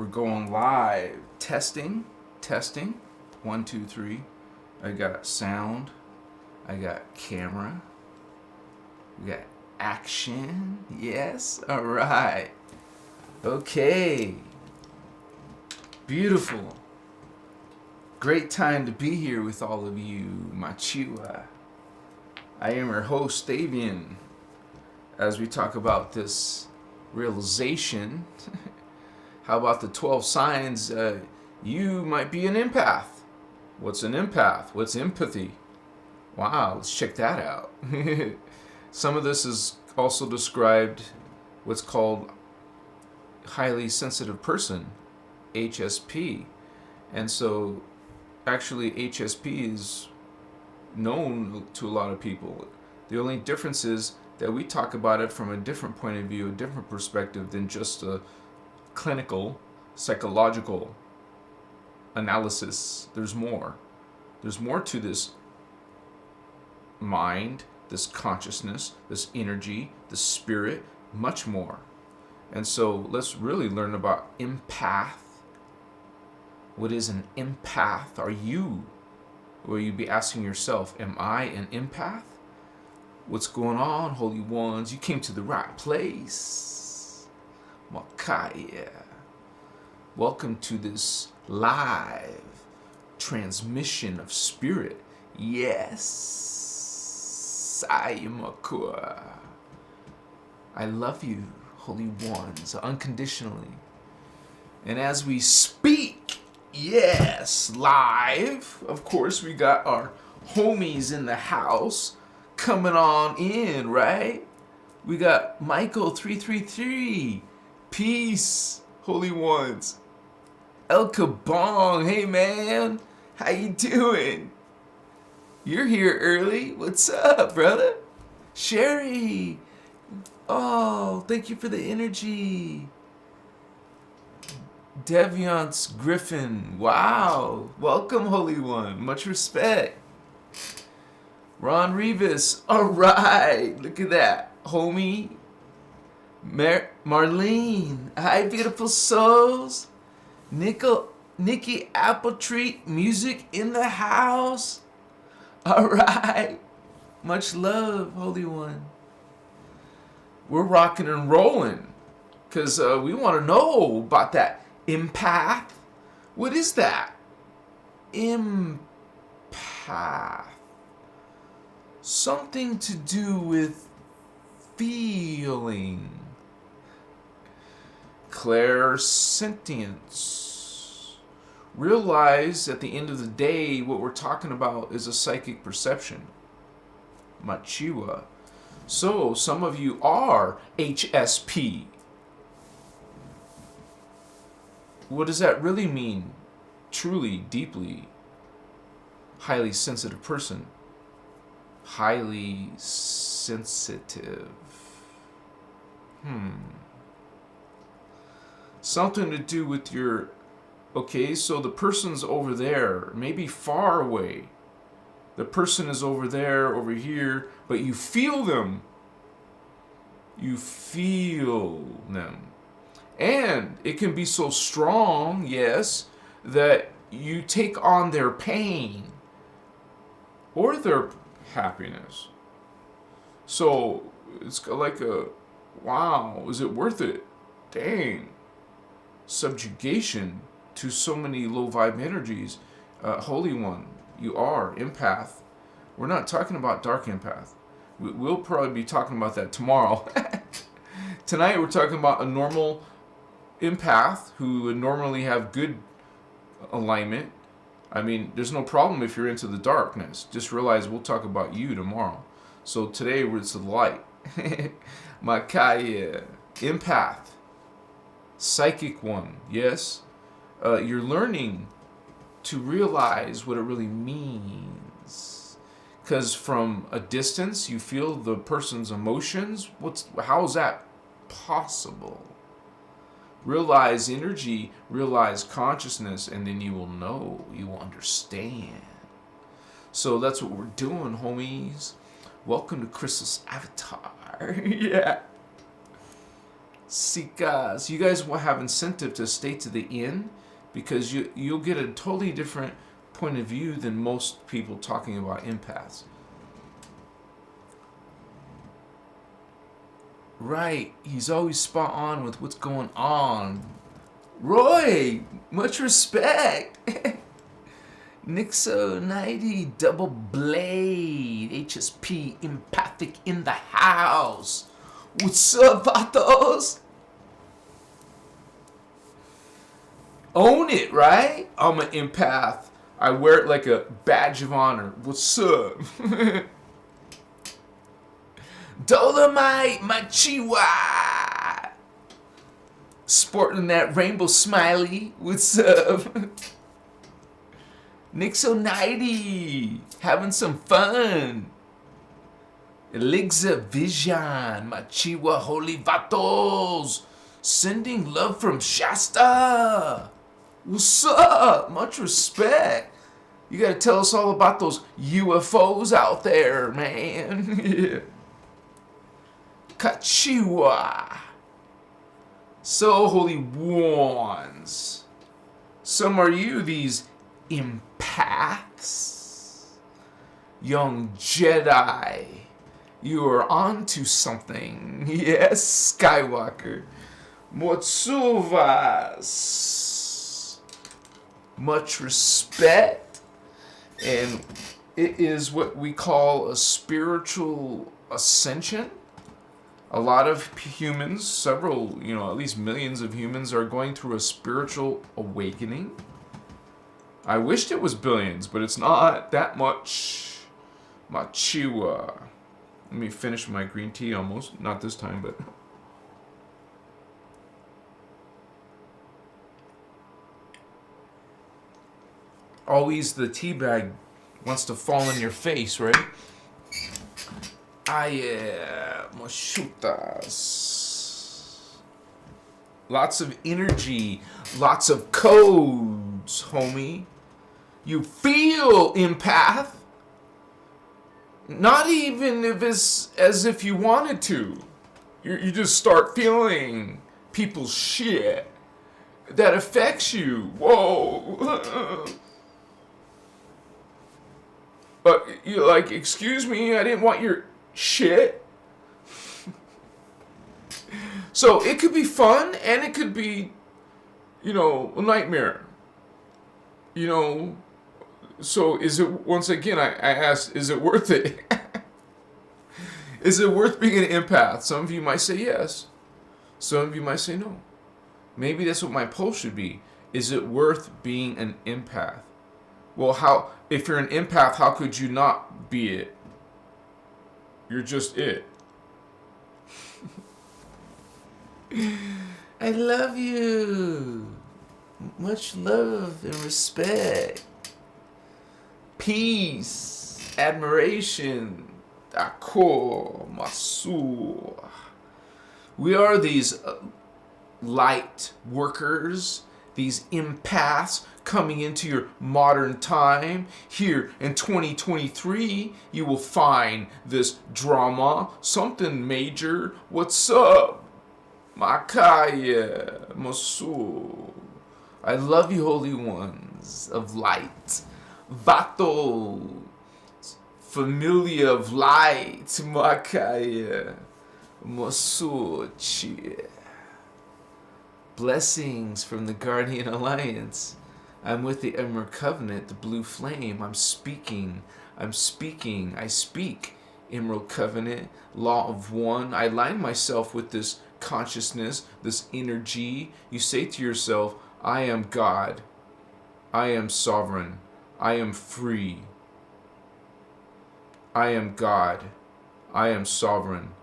We're going live. Testing. 1, 2, 3. I got sound. I got camera. We got action. Yes. All right. Okay. Beautiful. Great time to be here with all of you, Machiwa. I am your host, Davian, as we talk about this realization. How about the 12 signs you might be an empath? What's an empath? What's empathy? Wow, let's check that out. Some of this is also described what's called highly sensitive person, HSP. And so actually HSP is known to a lot of people. The only difference is that we talk about it from a different point of view, a different perspective than just a clinical, psychological analysis. There's more. There's more to this mind, this consciousness, this energy, the spirit, much more. And so let's really learn about empath. What is an empath? Are you? Will you be asking yourself, am I an empath? What's going on, holy ones? You came to the right place. Makaya. Welcome to this live transmission of spirit. Yes. Ayamakua. I love you, holy ones, unconditionally. And as we speak, yes, live, of course, we got our homies in the house coming on in, right? We got Michael 333. Peace, holy ones. El Kabong, hey man, how you doing? You're here early. What's up, brother? Sherry. Oh, thank you for the energy. Deviance Griffin. Wow. Welcome, Holy One. Much respect. Ron Revis. All right. Look at that. Homie. Marlene. Hi, beautiful souls. Nikki Appletree. Music in the house. All right. Much love, Holy One. We're rocking and rolling because we want to know about that empath. What is that? Empath. Something to do with feeling. Clairsentience. Realize at the end of the day what we're talking about is a psychic perception. Machiwa. So some of you are HSP. What does that really mean? Truly, deeply, highly sensitive person. Highly sensitive. Something to do with your... Okay, so the person's over there, maybe far away. The person is over there, over here, but you feel them. You feel them. And it can be so strong, yes, that you take on their pain or their happiness. So it's like a, wow, is it worth it? Dang. Subjugation to so many low vibe energies. Holy One, you are empath. We're not talking about dark empath. We'll probably be talking about that tomorrow. Tonight we're talking about a normal empath who would normally have good alignment. I mean, there's no problem if you're into the darkness. Just realize we'll talk about you tomorrow. So today it's the light. Makaya, empath, psychic one, yes. You're learning to realize what it really means. Because from a distance, you feel the person's emotions. How is that possible? Realize energy, realize consciousness, and then you will know, you will understand. So that's what we're doing, homies. Welcome to Christos Avatar. Yeah. Sikas. You guys will have incentive to stay to the end because you'll get a totally different point of view than most people talking about empaths. Right, he's always spot on with what's going on. Roy, much respect. Nixo 90 double blade HSP empathic in the house. What's up, vatos? Own it, right? I'm an empath. I wear it like a badge of honor. What's up? Dolomite, my chihuahua. Sporting that rainbow smiley. What's up? Nixo 90. Having some fun. Elixir Vision, my chihuahua holy vatos. Sending love from Shasta. What's up? Much respect. You gotta tell us all about those UFOs out there, man. Yeah. Kachiwa. So, holy ones. Some are you, these empaths. Young Jedi. You are on to something. Yes, Skywalker. Motsuvas. Much respect. And it is what we call a spiritual ascension. A lot of humans, several, at least millions of humans are going through a spiritual awakening. I wished it was billions, but it's not that much. Machiwa. Let me finish my green tea almost. Not this time, but... Always the tea bag wants to fall in your face, right? Moshutas. Lots of energy, lots of codes, homie. You feel empath. Not even if it's as if you wanted to. You just start feeling people's shit that affects you. Whoa. But you're like, excuse me, I didn't want your shit. So it could be fun and it could be, a nightmare. So is it, once again, I ask, is it worth it? Is it worth being an empath? Some of you might say yes. Some of you might say no. Maybe that's what my poll should be. Is it worth being an empath? Well, if you're an empath, how could you not be it? You're just it. I love you. Much love and respect. Peace, admiration, d'accord, masu. We are these light workers, these empaths coming into your modern time. Here in 2023, you will find this drama, something major. What's up? Makaya, masu. I love you, holy ones of light. Vato, familia of light, Makaya, Mosuchi. Blessings from the Guardian Alliance. I'm with the Emerald Covenant, the Blue Flame. I speak. Emerald Covenant, Law of One. I align myself with this consciousness, this energy. You say to yourself, I am God. I am sovereign. I am free. I am God. I am sovereign.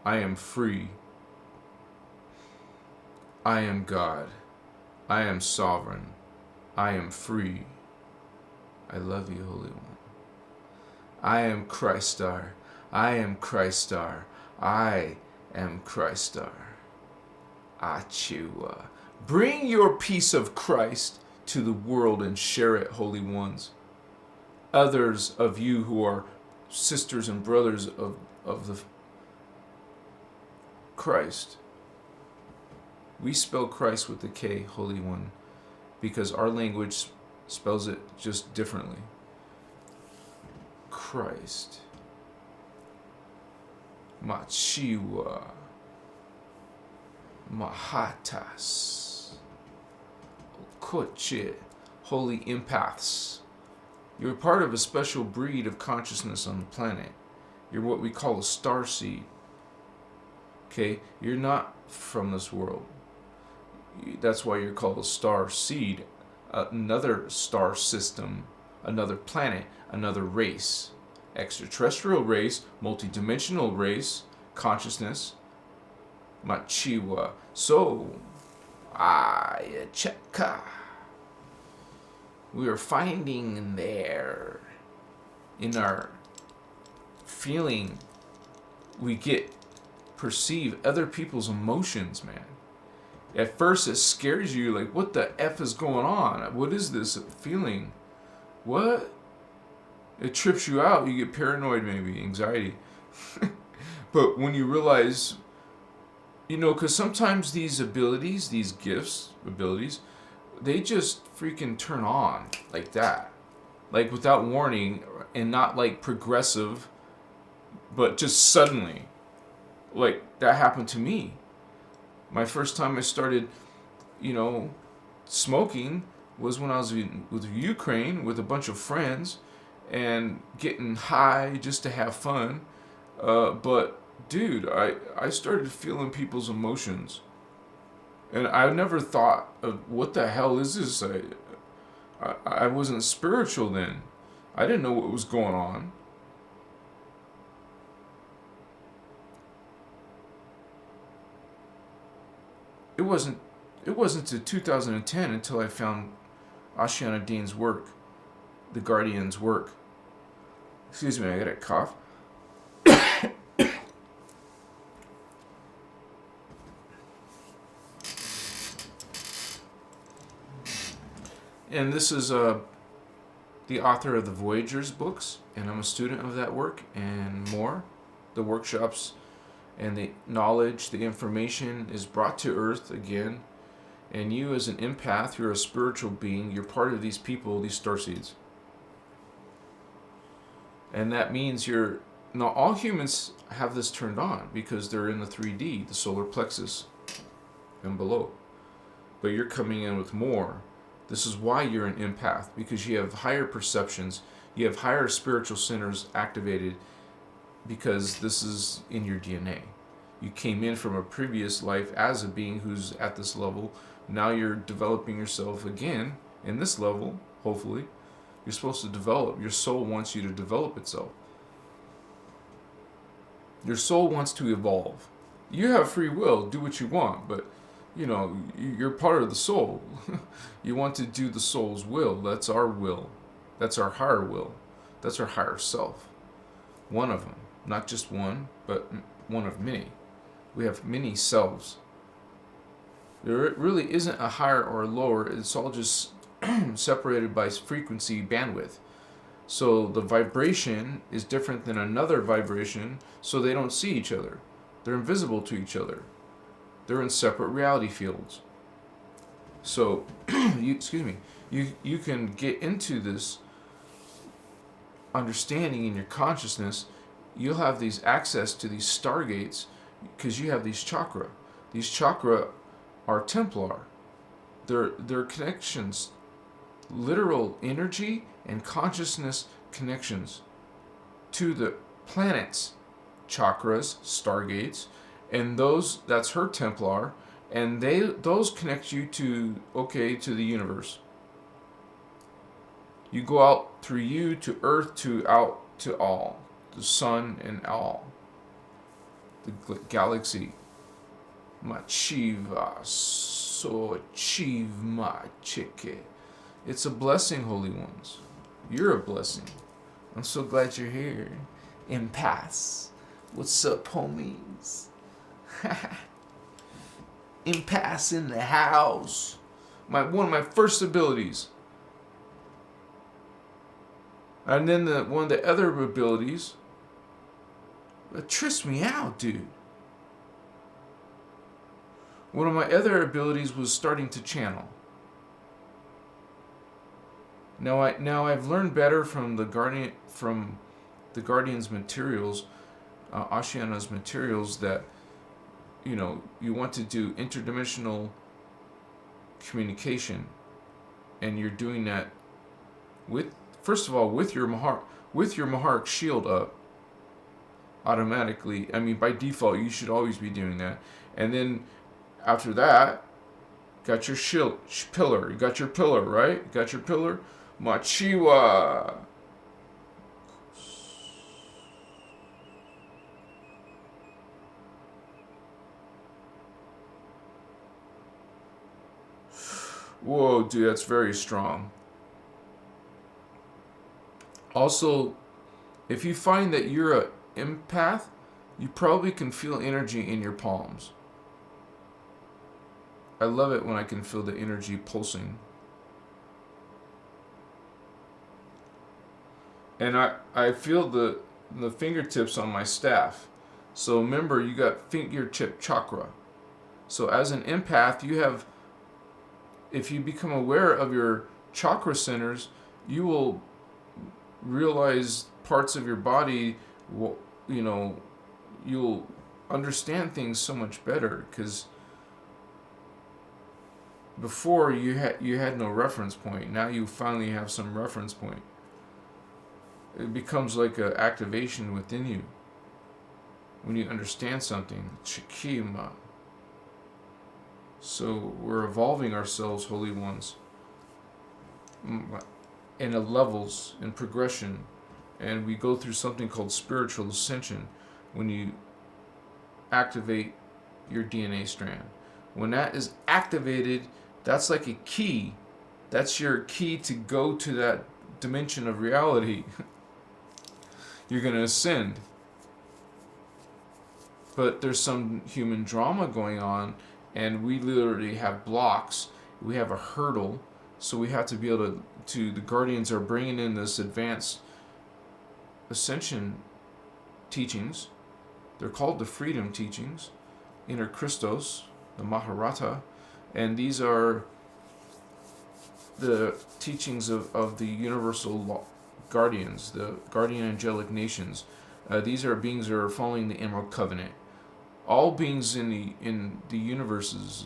I am free. I am God. I am sovereign. I am free. I love you, Holy One. I am Christar. I am Christar. I am Christar. Achua. Bring your peace of Christ to the world and share it, holy ones. Others of you who are sisters and brothers of the Christ, We spell Christ with the K, Holy One, because our language spells it just differently. Christ. Machiwa. Mahatas. Koche. Holy empaths. You're part of a special breed of consciousness on the planet. You're what we call a star seed. Okay? You're not from this world. That's why you're called a star seed. Another star system, another planet, another race. Extraterrestrial race, multidimensional race, consciousness. Machiwa. So, cheka. We are finding there in our feeling, we perceive other people's emotions, man. At first it scares you, like, what the F is going on? What is this feeling? What? It trips you out. You get paranoid, maybe, anxiety. But when you realize, because sometimes these abilities, these gifts, abilities, they just freaking turn on like that. Like without warning, and not like progressive, but just suddenly. Like that happened to me. My first time I started, smoking was when I was with Ukraine with a bunch of friends and getting high just to have fun. But dude, I started feeling people's emotions. And I never thought of what the hell is this? I wasn't spiritual then. I didn't know what was going on. It wasn't to 2010 until I found Ashiana Dean's work, the Guardian's work. Excuse me, I got a cough. And this is the author of the Voyagers books, and I'm a student of that work and more. The workshops and the knowledge, the information is brought to Earth again. And you as an empath, you're a spiritual being, you're part of these people, these starseeds. And that means not all humans have this turned on because they're in the 3D, the solar plexus and below. But you're coming in with more. This is why you're an empath, because you have higher perceptions, you have higher spiritual centers activated, because this is in your DNA. You came in from a previous life as a being who's at this level. Now you're developing yourself again in this level, hopefully. You're supposed to develop. Your soul wants you to develop itself. Your soul wants to evolve. You have free will, do what you want, but you're part of the soul. You want to do the soul's will. That's our will. That's our higher will. That's our higher self. One of them. Not just one, but one of many. We have many selves. There really isn't a higher or a lower. It's all just separated by frequency bandwidth. So the vibration is different than another vibration, so they don't see each other. They're invisible to each other. They're in separate reality fields. So, you can get into this understanding in your consciousness. You'll have these access to these stargates because you have these chakra. These chakra are Templar. They're connections, literal energy and consciousness connections to the planets, chakras, stargates. And that's her Templar, and those connect you to the universe. You go out through you to Earth, to out to all, the sun and all, the galaxy. Machiva so chiv ma chike. It's a blessing, holy ones. You're a blessing. I'm so glad you're here. Empaths. What's up, homies? Empaths in the house. One of my first abilities. And then one of the other abilities, it trips me out, dude. One of my other abilities was starting to channel. Now I've learned better from the Guardian's materials, Ashiana's materials, that you want to do interdimensional communication, and you're doing that with, first of all, with your Maharic shield up automatically. I mean, by default, you should always be doing that. And then after that, got your pillar. You got your pillar, right? You got your pillar. Machiwa. Whoa, dude, that's very strong. Also, if you find that you're an empath, you probably can feel energy in your palms. I love it when I can feel the energy pulsing. And I feel the fingertips on my staff. So remember, you got fingertip chakra. So as an empath, you have, if you become aware of your chakra centers, you will realize parts of your body, you'll understand things so much better, because before you had no reference point. Now you finally have some reference point. It becomes like an activation within you when you understand something. Chikima. So we're evolving ourselves, holy ones, in a levels, in progression, and we go through something called spiritual ascension when you activate your DNA strand. When that is activated, that's like a key. That's your key to go to that dimension of reality. You're going to ascend. But there's some human drama going on, and we literally have blocks. We have a hurdle, so we have to be able to the Guardians are bringing in this advanced ascension teachings. They're called the freedom teachings, innerchristos, the Maharata, and these are the teachings of the universal guardians, the guardian angelic nations. These are beings that are following the Emerald Covenant. All beings in the universes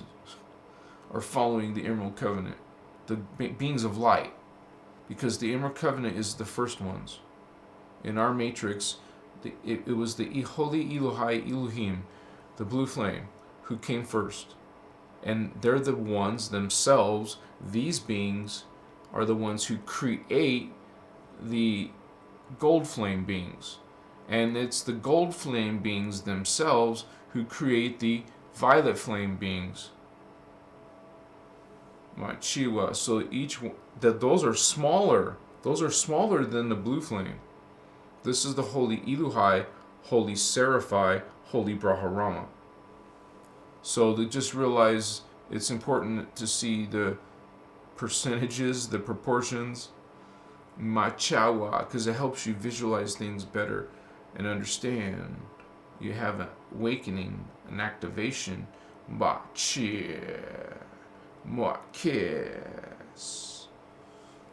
are following the Emerald Covenant, the beings of light, because the Emerald Covenant is the first ones. In our matrix, it was the Holy Elohai Elohim, the blue flame, who came first. And they're the ones themselves, these beings are the ones who create the gold flame beings. And it's the gold flame beings themselves who create the violet flame beings. Machiwa. So those are smaller. Those are smaller than the blue flame. This is the Holy Elohai, Holy Seraphai, Holy Brahmarama. So to just realize it's important to see the percentages, the proportions, Machawa, because it helps you visualize things better and understand. You have an awakening, an activation. Machir, Moakes.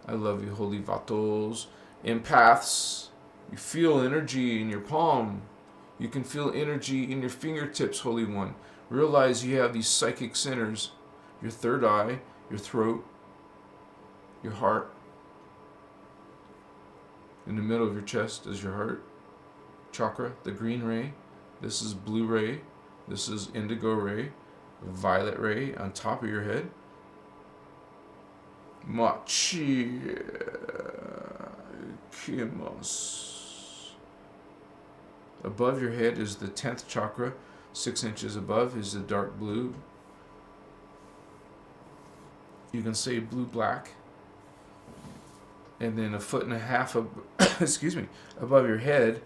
I love you, holy Vatos. Empaths, you feel energy in your palm. You can feel energy in your fingertips, Holy One. Realize you have these psychic centers. Your third eye, your throat, your heart. In the middle of your chest is your heart chakra, the green ray. This is blue ray. This is indigo ray. Violet ray on top of your head. Machi Kimos. Above your head is the 10th chakra. 6 inches above is the dark blue. You can say blue-black. And then 1.5 foot above your head,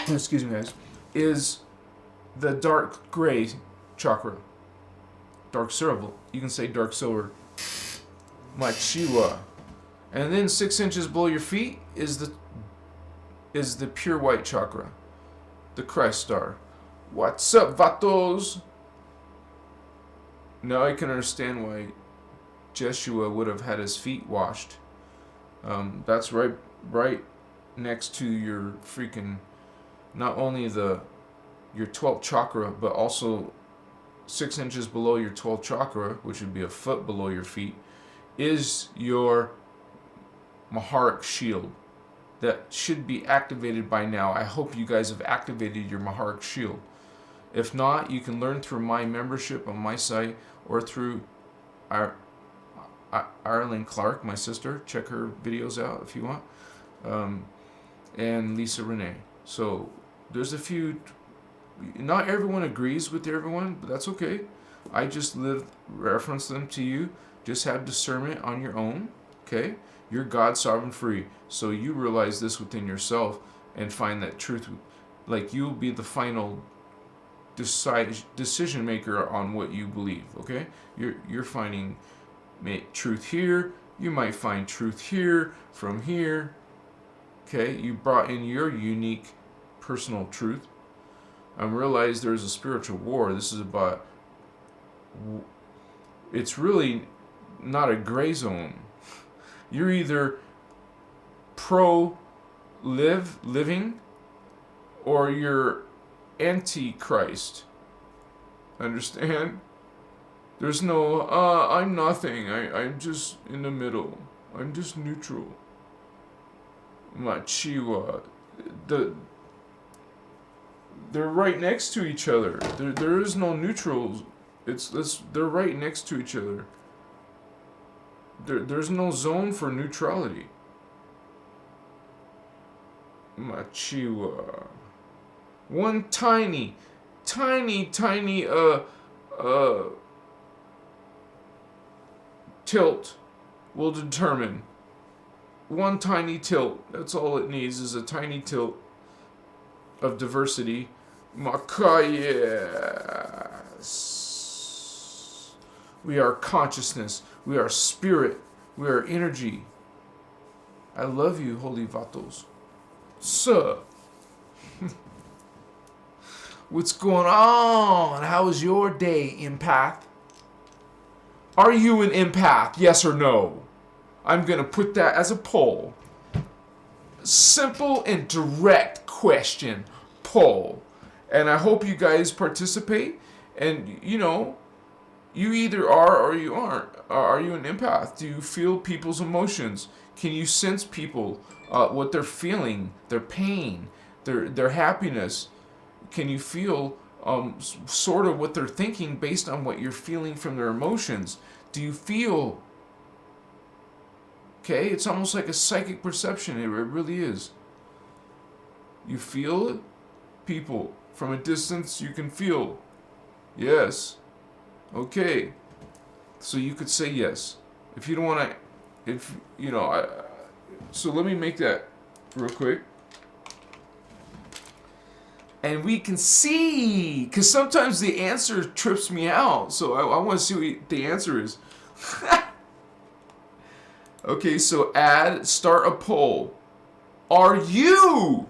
excuse me guys, is the dark gray chakra. Dark silver. You can say dark silver. Machiwa. And then 6 inches below your feet is the pure white chakra. The Christ star. What's up, vatos? Now I can understand why Jeshua would have had his feet washed. That's right next to your freaking, not only your 12th chakra, but also 6 inches below your 12th chakra, which would be a foot below your feet, is your Maharic shield that should be activated by now. I hope you guys have activated your Maharic shield. If not, you can learn through my membership on my site or through Ireland Clark, my sister. Check her videos out if you want. And Lisa Renee. So there's a few. Not everyone agrees with everyone, but that's okay. I just reference them to you. Just have discernment on your own. Okay? You're God sovereign free. So you realize this within yourself and find that truth. Like, you'll be the final decision maker on what you believe. Okay? You're finding truth here. You might find truth here, from here. Okay? You brought in your unique personal truth. Realize there's a spiritual war. This is about. It's really not a gray zone. You're either living, or you're anti-Christ. Understand? There's no, I'm nothing. I'm just in the middle. I'm just neutral. Machiwa. They're right next to each other. There is no neutrals. They're right next to each other. There's no zone for neutrality. Machiwa. One tiny tilt will determine. One tiny tilt. That's all it needs, is a tiny tilt of diversity. Yes. We are consciousness. We are spirit. We are energy. I love you, holy vatos. Sir. What's going on? How was your day, empath? Are you an empath? Yes or no? I'm going to put that as a poll. Simple and direct question. Poll. And I hope you guys participate. And, you either are or you aren't. Are you an empath? Do you feel people's emotions? Can you sense people, what they're feeling, their pain, their happiness? Can you feel sort of what they're thinking based on what you're feeling from their emotions? Do you feel? Okay, it's almost like a psychic perception. It really is. You feel it? People, from a distance, you can feel. Yes. Okay. So you could say yes. If you don't want to, so let me make that real quick. And we can see, because sometimes the answer trips me out. So I want to see what the answer is. Okay, so start a poll. Are you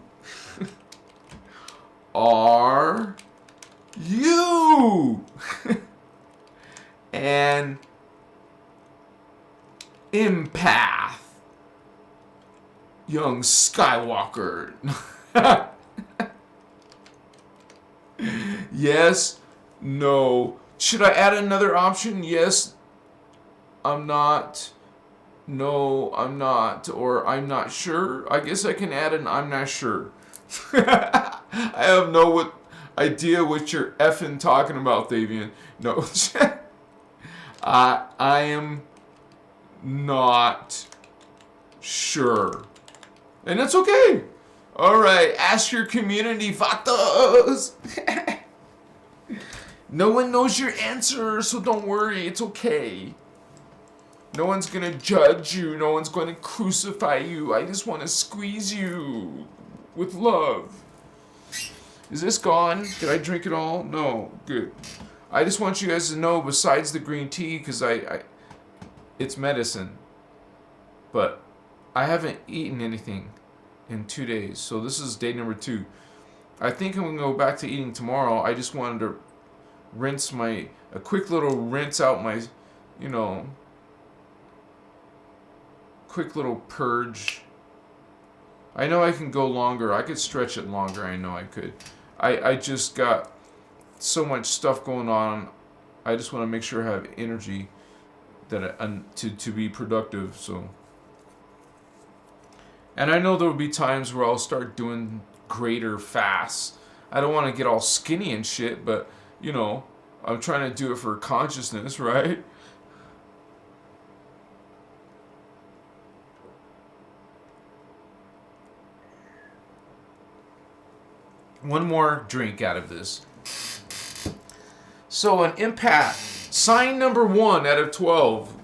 an empath? Young Skywalker. Yes, no. Should I add another option? Yes, I'm not. No, I'm not. Or I'm not sure. I guess I can add an I'm not sure. I have no idea what you're effing talking about, Davian. No. I am not sure. And that's okay. Alright, ask your community, vatos. No one knows your answer, so don't worry, it's okay. No one's gonna judge you, no one's gonna crucify you. I just wanna squeeze you with love. Is this gone? Did I drink it all? No, good. I just want you guys to know, besides the green tea, because it's medicine, but I haven't eaten anything in 2 days. So this is day number 2. I think I'm going to go back to eating tomorrow. I just wanted to a quick little rinse out my, quick little purge. I know I can go longer. I could stretch it longer. I know I could. I just got so much stuff going on. I just want to make sure I have energy to be productive. So, and I know there will be times where I'll start doing greater fasts. I don't want to get all skinny and shit, but I'm trying to do it for consciousness, right? One more drink out of this. So an empath, sign number 1 out of 12.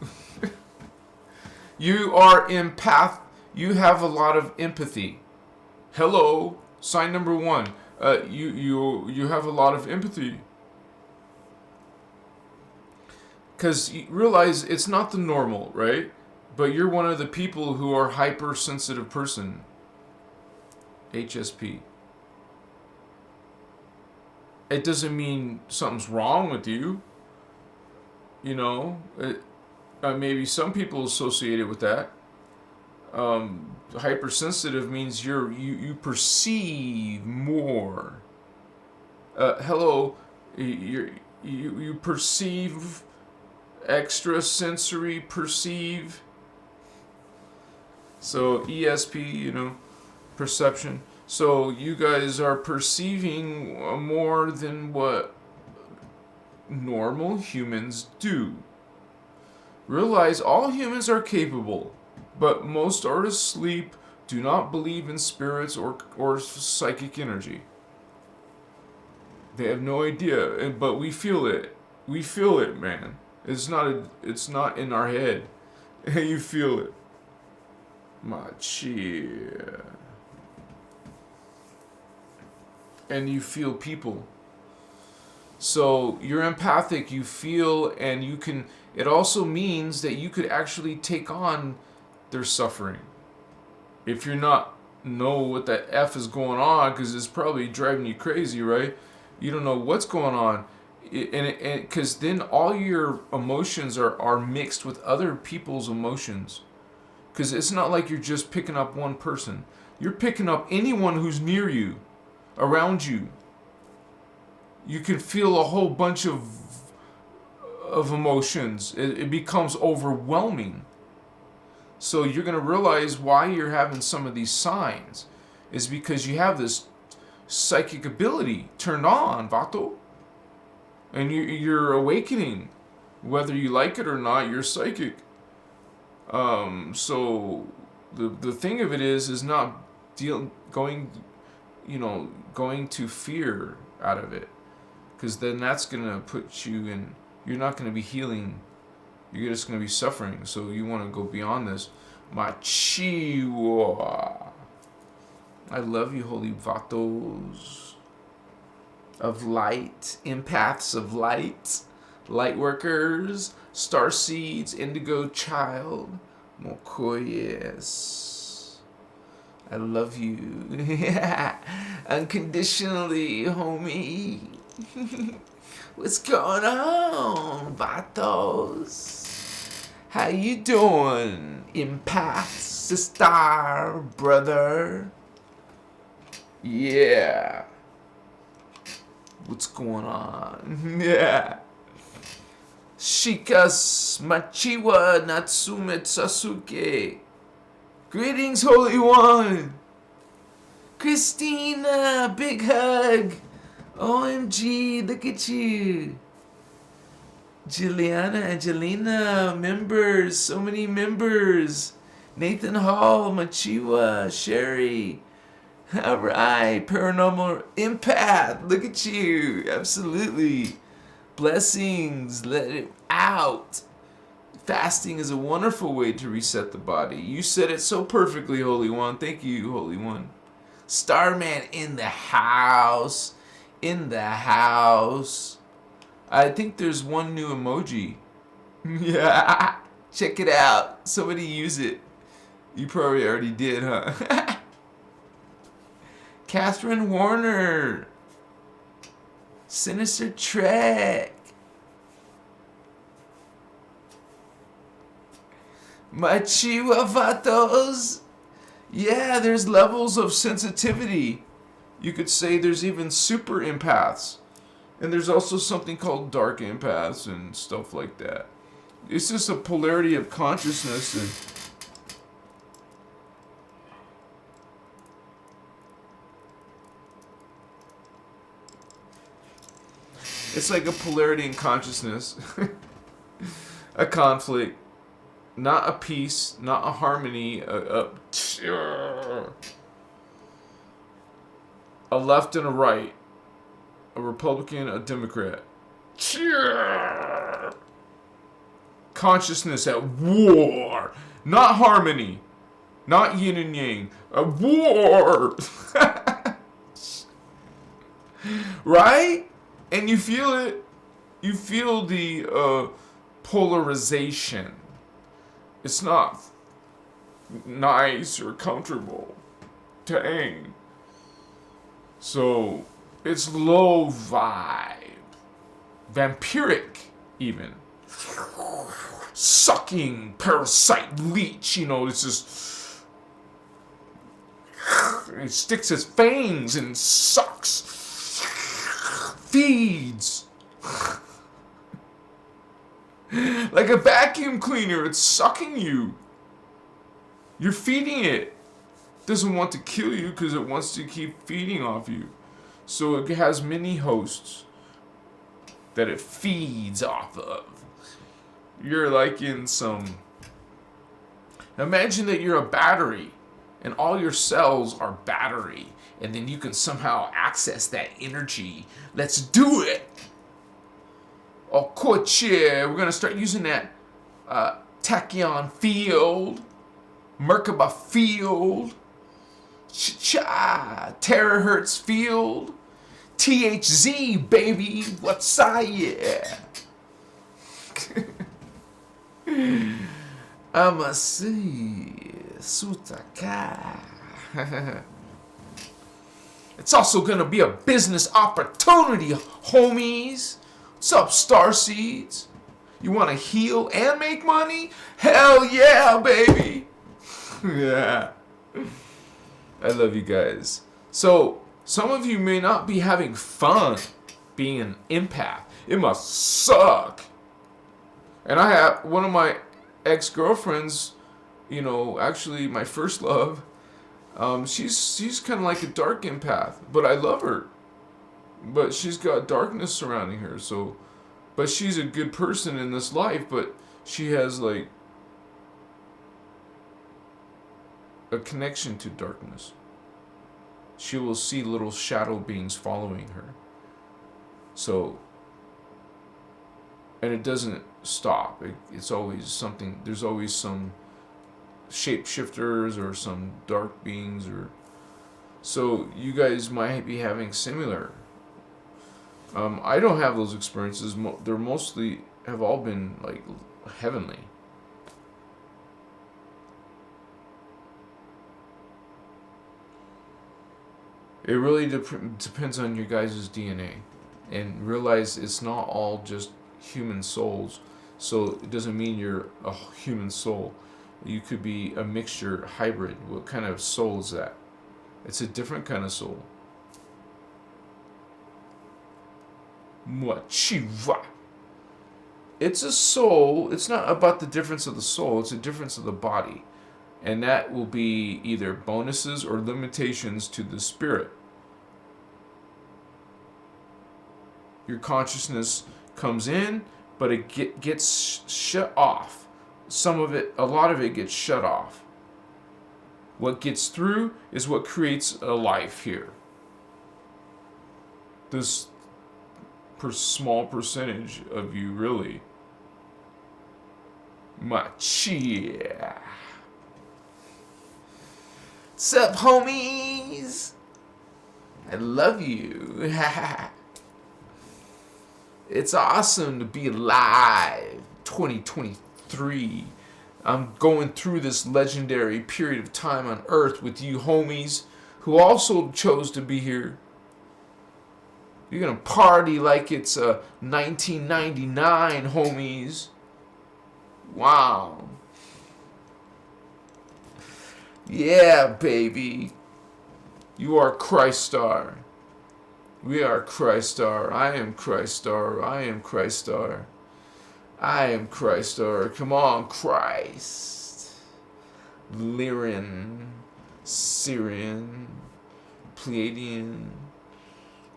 You are empath. You have a lot of empathy. Hello, sign number 1. You have a lot of empathy. Because you realize it's not the normal, right? But you're one of the people who are hypersensitive person. HSP. It doesn't mean something's wrong with you. Maybe some people associate it with that. Hypersensitive means you perceive more. Hello, you perceive, extrasensory perceive. So ESP, perception. So you guys are perceiving more than what normal humans do. Realize all humans are capable, but most are asleep, do not believe in spirits or psychic energy. They have no idea, but we feel it. We feel it, man. It's not in our head. You feel it. Machia. And you feel people. So you're empathic, you feel, and you can. It also means that you could actually take on their suffering. If you're not know what the F is going on, because it's probably driving you crazy, right? You don't know what's going on. And because then all your emotions are mixed with other people's emotions. Because it's not like you're just picking up one person. You're picking up anyone who's near you. Around you, you can feel a whole bunch of emotions. It becomes overwhelming. So you're going to realize why you're having some of these signs is because you have this psychic ability turned on, Vato, and you're awakening, whether you like it or not. You're psychic. So the thing of it is not going to fear out of it, because then that's going to put you in, you're not going to be healing, you're just going to be suffering. So you want to go beyond this. Machiwa. I love you, holy vatos of light, empaths of light, light workers, star seeds, indigo child, Mokoyes. I love you. Unconditionally, homie. What's going on, vatos? How you doing, empath, sister, brother? Yeah. What's going on? Yeah. Shikas Machiwa Natsume Sasuke. Greetings, Holy One. Christina, big hug. OMG, look at you. Juliana, Angelina, members, so many members. Nathan Hall, Machiwa, Sherry. All right, paranormal empath, look at you. Absolutely. Blessings, let it out. Fasting is a wonderful way to reset the body. You said it so perfectly, Holy One. Thank you, Holy One. Starman in the house. In the house. I think there's one new emoji. Yeah. Check it out. Somebody use it. You probably already did, huh? Catherine Warner. Sinister Trek. My chihuahuatos. Yeah, there's levels of sensitivity. You could say there's even super empaths. And there's also something called dark empaths and stuff like that. It's just a polarity of consciousness. And it's like a polarity in consciousness. A conflict. Not a peace, not a harmony, a left and a right, a Republican, a Democrat. Consciousness at war, not harmony, not yin and yang, a war. Right? And you feel it. You feel the polarization. It's not nice or comfortable to aim. So it's low vibe. Vampiric even. Sucking parasite leech, it's just it sticks its fangs and sucks. Feeds. Like a vacuum cleaner, it's sucking you. You're feeding it. It doesn't want to kill you because it wants to keep feeding off you. So it has many hosts that it feeds off of. You're like in some... Imagine that you're a battery and all your cells are battery, and then you can somehow access that energy. Let's do it. Oh, coach, we're going to start using that tachyon field, Merkaba field, terahertz field, THZ, baby, what's up, yeah. I'ma see, Sutaka. It's also going to be a business opportunity, homies. What's up, Starseeds? You want to heal and make money? Hell yeah, baby! Yeah. I love you guys. So, some of you may not be having fun being an empath. It must suck. And I have one of my ex-girlfriends, actually my first love, she's kind of like a dark empath, but I love her. But she's got darkness surrounding her, but she's a good person in this life, but she has like a connection to darkness. She will see little shadow beings following her. So, and it doesn't stop. It's always something, there's always some shapeshifters or some dark beings so you guys might be having similar. I don't have those experiences. They're mostly have all been like heavenly. It really depends on your guys' DNA, and realize it's not all just human souls. So it doesn't mean you're a human soul. You could be a mixture, hybrid. What kind of soul is that? It's a different kind of soul. Mochiva. It's a soul. It's not about the difference of the soul. It's a difference of the body. And that will be either bonuses or limitations to the spirit. Your consciousness comes in, but it gets shut off. A lot of it gets shut off. What gets through is what creates a life here. This small percentage of you, really. Machia. What's up, homies? I love you. It's awesome to be alive. 2023. I'm going through this legendary period of time on Earth with you homies who also chose to be here. You're going to party like it's 1999, homies. Wow. Yeah, baby. You are Christar. We are Christar. I am Christar. I am Christar. I am Christar. Come on, Christ. Lyran, Syrian, Pleiadian,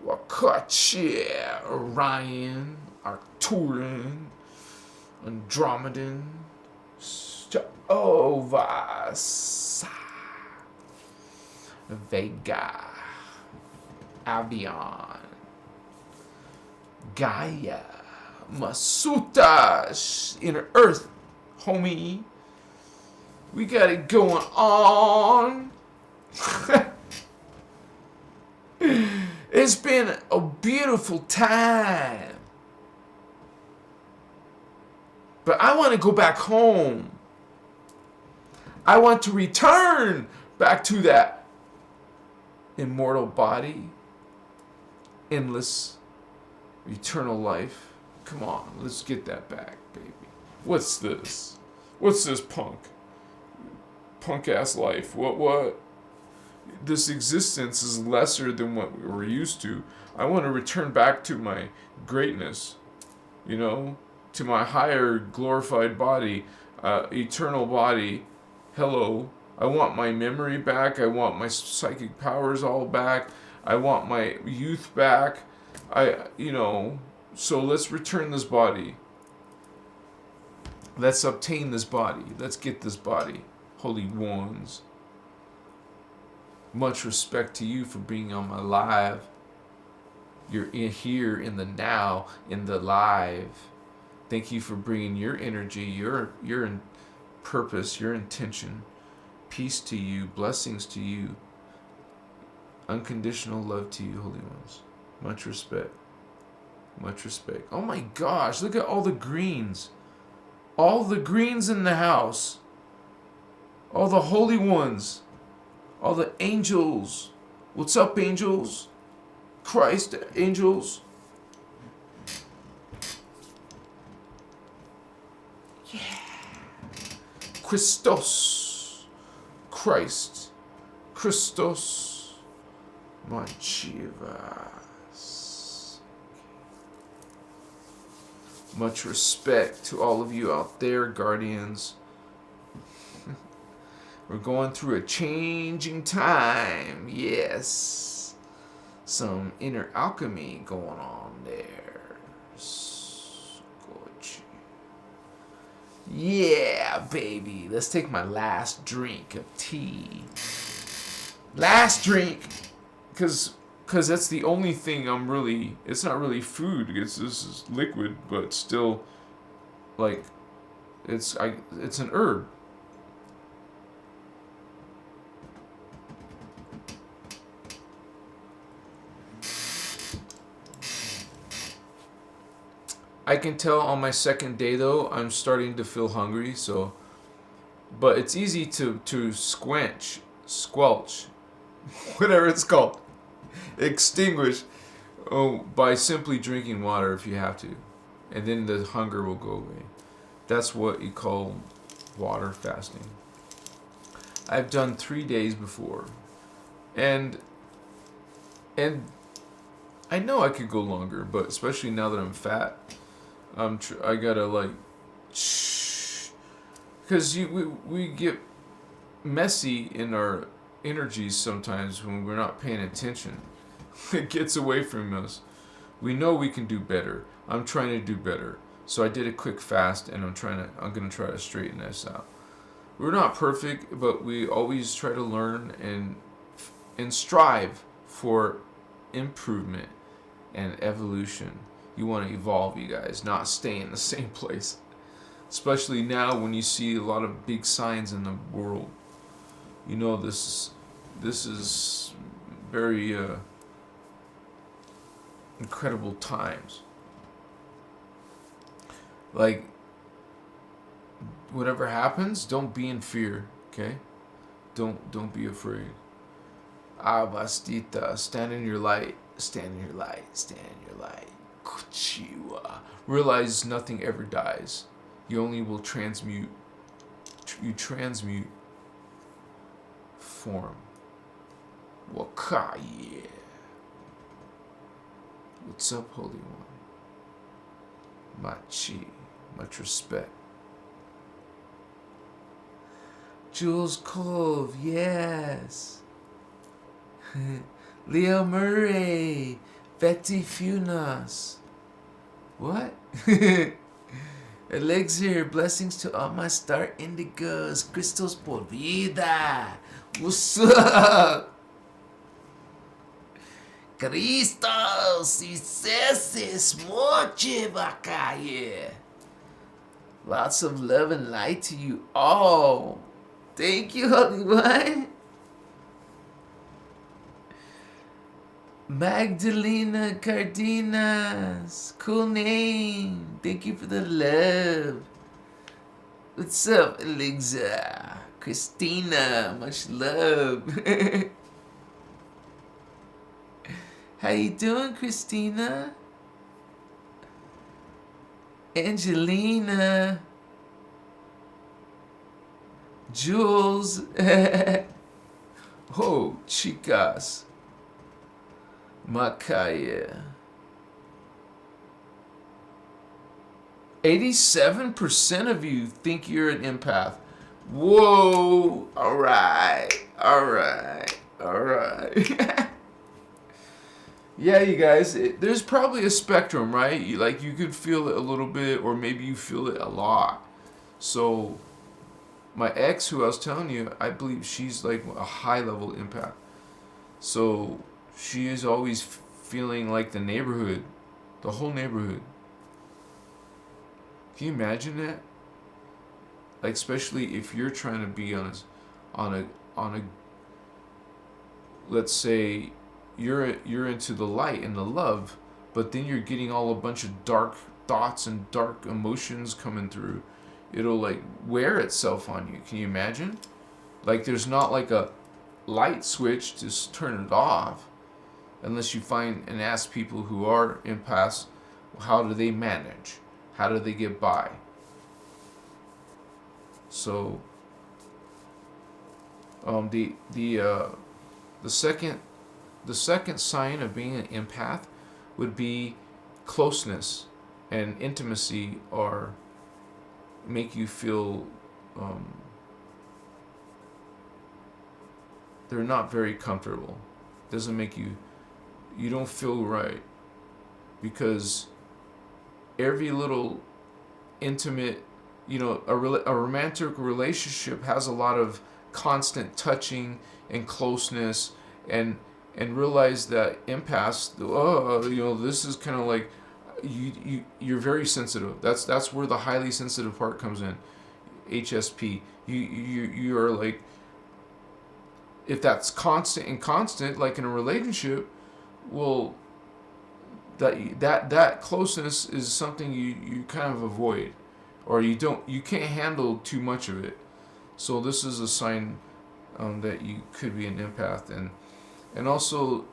Wakachia, Orion, Arcturian, Andromedan, Ovas, Vega, Avion, Gaia, Masutas, Inner Earth, homie. We got it going on. It's been a beautiful time. But I want to go back home. I want to return back to that immortal body, endless, eternal life. Come on, let's get that back, baby. What's this? What's this punk ass life? What? This existence is lesser than what we were used to. I want to return back to my greatness, to my higher glorified body, eternal body. Hello. I want my memory back. I want my psychic powers all back. I want my youth back. So let's return this body. Let's obtain this body. Let's get this body. Holy ones. Much respect to you for being on my live. You're here in the now, in the live. Thank you for bringing your energy, your purpose, your intention. Peace to you, blessings to you. Unconditional love to you, holy ones. Much respect. Much respect. Oh my gosh, look at all the greens. All the greens in the house. All the holy ones. All the angels. What's up, angels? Christ, angels. Yeah. Christos. Christ. Christos. My Chivas. Much respect to all of you out there, guardians. We're going through a changing time. Yes. Some inner alchemy going on there. Yeah, baby. Let's take my last drink of tea. Last drink. Because that's the only thing it's not really food. This is liquid, but still, like, it's an herb. I can tell on my second day though, I'm starting to feel hungry, but it's easy to squelch, whatever it's called, extinguish, by simply drinking water if you have to, and then the hunger will go away. That's what you call water fasting. I've done 3 days before, and I know I could go longer, but especially now that I'm fat. I gotta because we get messy in our energies sometimes when we're not paying attention. It gets away from us. We know we can do better. I'm trying to do better. So I did a quick fast, and I'm gonna try to straighten this out. We're not perfect, but we always try to learn and strive for improvement and evolution. You want to evolve, you guys, not stay in the same place. Especially now when you see a lot of big signs in the world. This is very incredible times. Like, whatever happens, don't be in fear, okay? Don't be afraid. Avastita, stand in your light, stand in your light, stand in your light. Kuchiwa. Realize nothing ever dies. You only will transmute. You transmute form. Wakaye. What's up, Holy One? Machi. Much respect. Jules Cove, yes. Leo Murray. Betty Funas. What? Elixir, blessings to all my star indigos. Christos por vida. What's up? Christos y Cesis Moche Vacaye. Lots of love and light to you all. Thank you, Holy One. Magdalena Cardenas. Cool name. Thank you for the love. What's up, Elixir? Christina, much love. How you doing, Christina? Angelina. Jules. Oh, chicas. Makaya. 87% of you think you're an empath. Whoa. All right. Yeah, you guys, there's probably a spectrum, right? You could feel it a little bit, or maybe you feel it a lot. So my ex, who I was telling you, I believe she's like a high-level empath. So she is always feeling like the neighborhood, the whole neighborhood. Can you imagine that? Like, especially if you're trying to be on a let's say you're into the light and the love, but then you're getting all a bunch of dark thoughts and dark emotions coming through. It'll like wear itself on you. Can you imagine? Like, there's not like a light switch to turn it off, unless you find and ask people who are empaths, how do they manage? How do they get by? So the second sign of being an empath would be closeness and intimacy, or make you feel they're not very comfortable. Doesn't make you don't feel right, because every little intimate, a romantic relationship has a lot of constant touching and closeness, and realize that empaths, this is kind of like you're very sensitive. That's where the highly sensitive part comes in. HSP. You are like, if that's constant, like in a relationship, well, that closeness is something you kind of avoid, or you can't handle too much of it. So this is a sign that you could be an empath. And also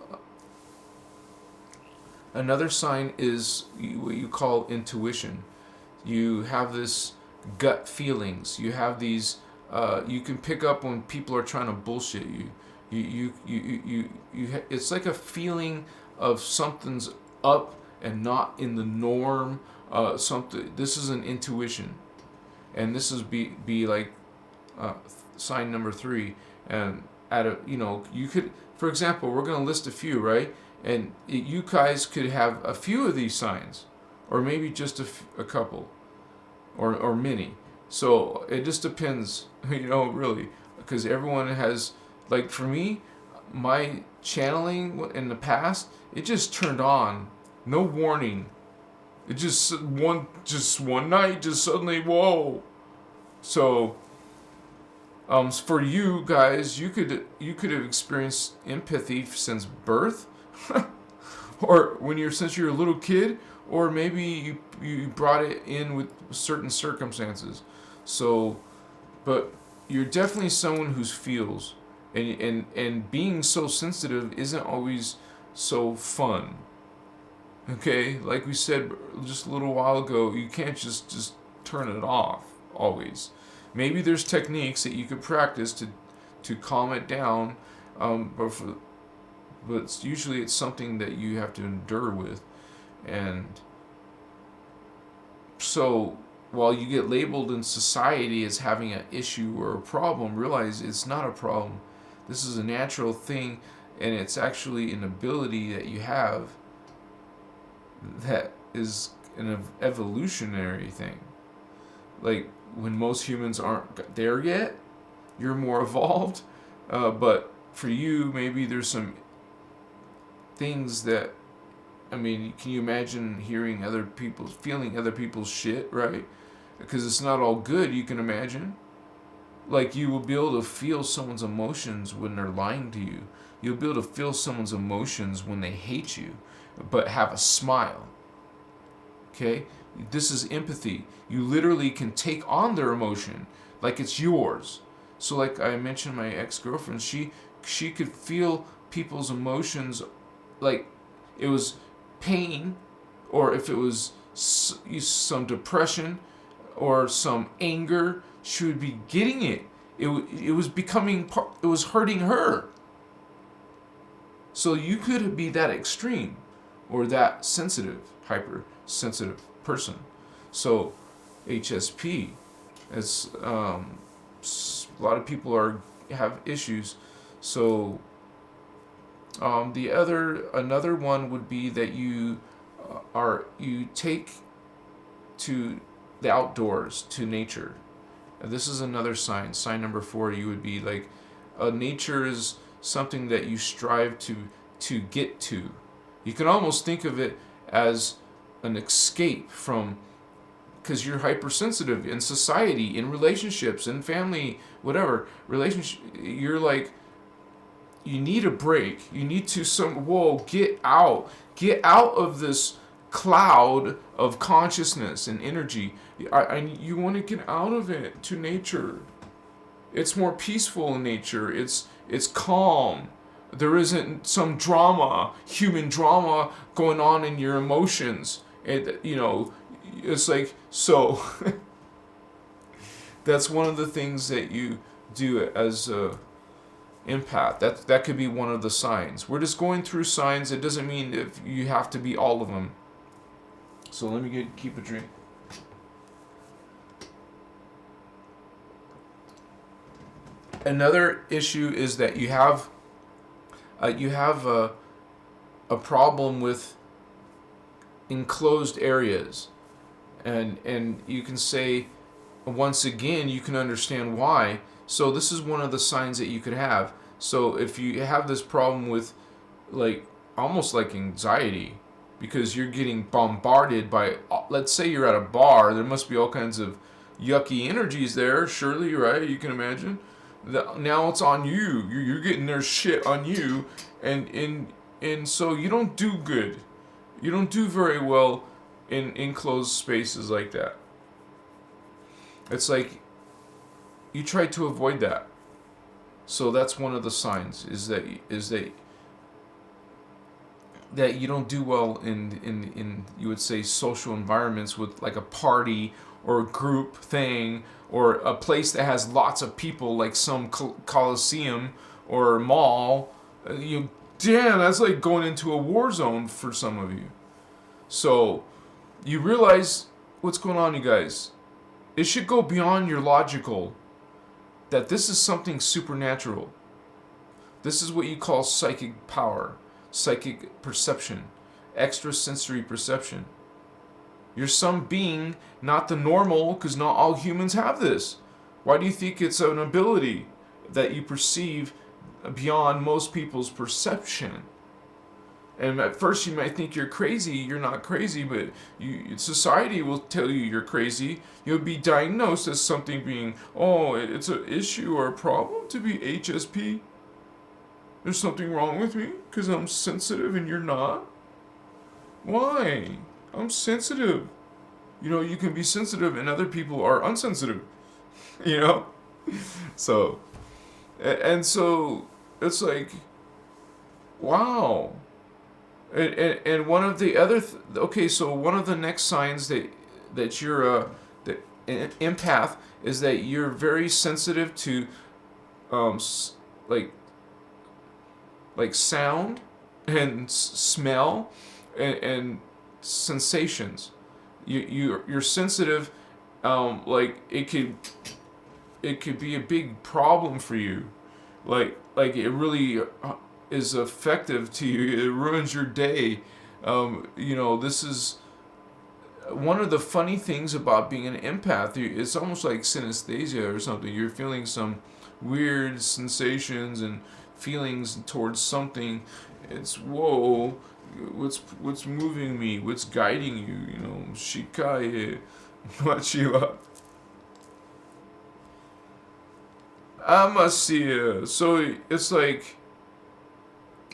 another sign is what you call intuition. You have this gut feelings. You have these you can pick up when people are trying to bullshit you. It's like a feeling of something's up and not in the norm. This is an intuition, and this is be like sign number 3. And you could, for example, we're going to list a few, right? And you guys could have a few of these signs, or maybe just a couple, or many. So it just depends, really, because everyone has, like, for me, my channeling in the past, it just turned on, no warning. It just one night, just suddenly, whoa. So for you guys, you could have experienced empathy since birth, or since you're a little kid, or maybe you brought it in with certain circumstances. So, but you're definitely someone who feels, And being so sensitive isn't always so fun. Okay, like we said just a little while ago, you can't just turn it off always. Maybe there's techniques that you could practice to calm it down, but usually it's something that you have to endure with. And so while you get labeled in society as having an issue or a problem, realize it's not a problem. This is a natural thing, and it's actually an ability that you have that is an evolutionary thing. Like, when most humans aren't there yet, you're more evolved. But for you, maybe there's some things that, I mean, can you imagine feeling other people's shit, right? Because it's not all good, you can imagine. Like, you will be able to feel someone's emotions when they're lying to you. You'll be able to feel someone's emotions when they hate you, but have a smile. Okay? This is empathy. You literally can take on their emotion like it's yours. So like I mentioned, my ex-girlfriend, she could feel people's emotions like it was pain, or if it was some depression or some anger, she would be getting it. It was hurting her. So you could be that extreme or that sensitive, hypersensitive person. So HSP, as a lot of people have issues. So another one would be that you take to the outdoors, to nature. And this is another sign. Sign number 4, you would be like, nature is something that you strive to get to. You can almost think of it as an escape from, because you're hypersensitive in society, in relationships, in family, whatever relationship. You're like, you need a break. You need to get out of this cloud of consciousness and energy. You want to get out of it to nature. It's more peaceful in nature. It's calm. There isn't some human drama going on in your emotions. It's like, so that's one of the things that you do as a empath. That could be one of the signs. We're just going through signs. It doesn't mean if you have to be all of them. So let me keep a drink. Another issue is that you have a problem with enclosed areas, and you can say, once again, you can understand why. So this is one of the signs that you could have. So if you have this problem with, like, almost like anxiety, because you're getting bombarded by, let's say you're at a bar, there must be all kinds of yucky energies there, surely, right? You can imagine. Now it's on you. You're getting their shit on you, and so you don't do good. You don't do very well in enclosed spaces like that. It's like you try to avoid that. So that's one of the signs, is that you don't do well in you would say social environments with like a party or a group thing, or a place that has lots of people, like some coliseum or mall. Damn, that's like going into a war zone for some of you. So you realize what's going on, you guys. It should go beyond your logical, that this is something supernatural. This is what you call psychic power, psychic perception, extrasensory perception. You're some being, not the normal, because not all humans have this. Why do you think it's an ability that you perceive beyond most people's perception? And at first you might think you're crazy. You're not crazy, but society will tell you you're crazy. You'll be diagnosed as something being, it's an issue or a problem to be HSP. There's something wrong with me because I'm sensitive and you're not. Why? I'm sensitive. You can be sensitive and other people are unsensitive. So And so it's like, wow. And one of the other okay, so one of the next signs that you're an empath is that you're very sensitive to um like sound and smell and sensations. You're sensitive. Like it could be a big problem for you. Like it really is effective to you. It ruins your day. This is one of the funny things about being an empath. It's almost like synesthesia or something. You're feeling some weird sensations and feelings towards something. It's whoa. What's moving me? What's guiding you? Shikaye, machiwa. Amasia. So it's like,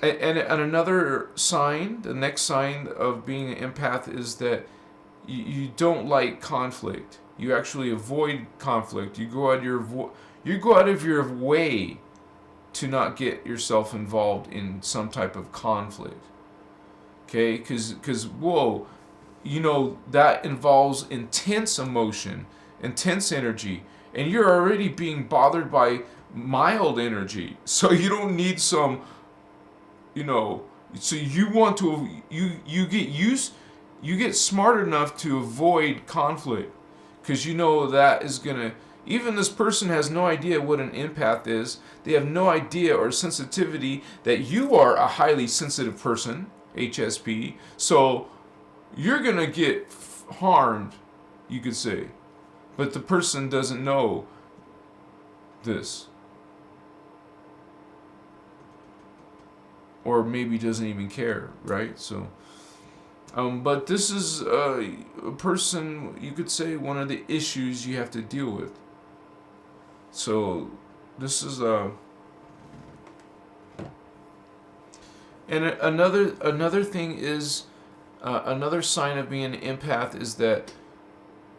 and another sign, the next sign of being an empath is that you don't like conflict. You actually avoid conflict. You go out of your way to not get yourself involved in some type of conflict. Okay, because whoa, that involves intense emotion, intense energy, and you're already being bothered by mild energy. So you don't need some, so you want to you get smart enough to avoid conflict because that is gonna. Even this person has no idea what an empath is. They have no idea or sensitivity that you are a highly sensitive person, HSP. So you're gonna get harmed, you could say, but the person doesn't know this, or maybe doesn't even care, right? So. But this is a person, you could say, one of the issues you have to deal with. So, this is and another thing is, another sign of being an empath is that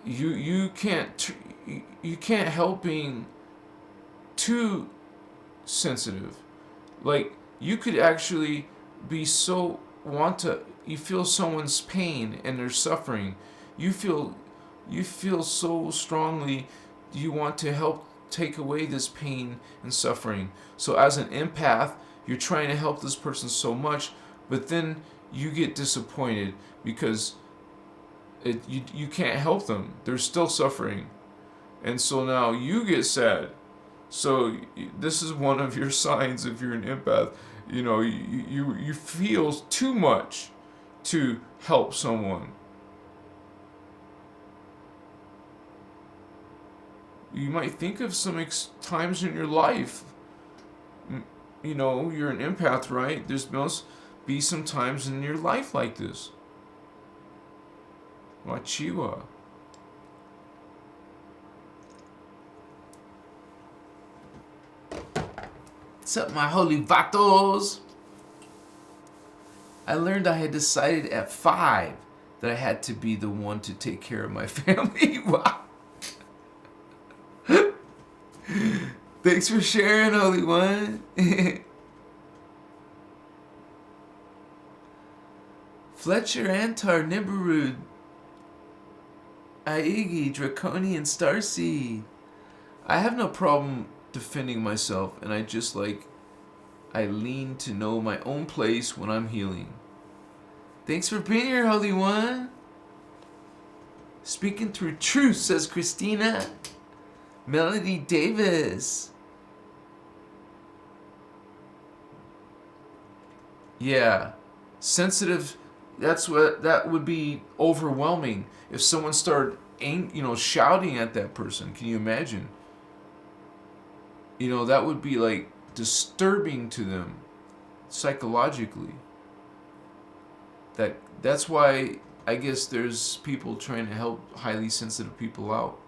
you can't help being too sensitive. Like you could actually be so you feel someone's pain and their suffering. You feel so strongly you want to help take away this pain and suffering. So as an empath, you're trying to help this person so much, but then you get disappointed because you can't help them. They're still suffering. And so now you get sad. So this is one of your signs if you're an empath. You feel too much to help someone. You might think of some times in your life. You're an empath, right? There must be some times in your life like this. Wachiwa. What's up, my holy vatos? I learned I had decided at 5 that I had to be the one to take care of my family. Wow. Thanks for sharing, Holy One. Fletcher, Antar, Nibiru, Aigi, Draconian, Starseed. I have no problem defending myself, and I lean to know my own place when I'm healing. Thanks for being here, Holy One. Speaking through truth, says Christina. Melody Davis. Yeah. Sensitive, that would be overwhelming if someone started shouting at that person. Can you imagine? That would be like disturbing to them psychologically. That's why I guess there's people trying to help highly sensitive people out.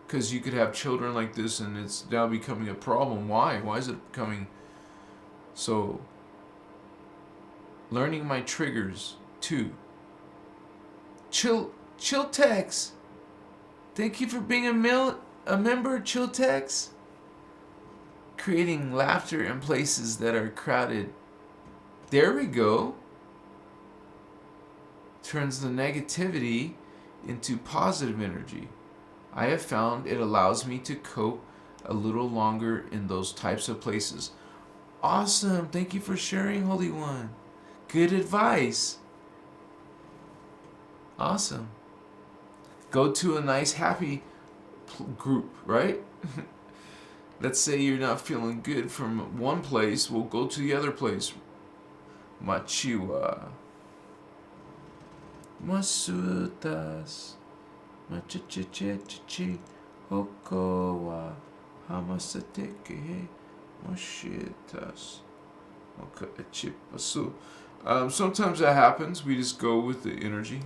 Because you could have children like this and it's now becoming a problem. Why? Why is it becoming so? Learning my triggers too. Chilltex. Thank you for being a member, Chilltex. creating laughter in places that are crowded. There we go. Turns the negativity into positive energy. I have found it allows me to cope a little longer in those types of places. Awesome. Thank you for sharing, Holy One. Good advice. Awesome. Go to a nice, happy group, right? Let's say you're not feeling good from one place. We'll go to the other place. Machiwa. Masutas. Machichichichi. Okowa. Hamasateke. Moshitas. Sometimes that happens. We just go with the energy.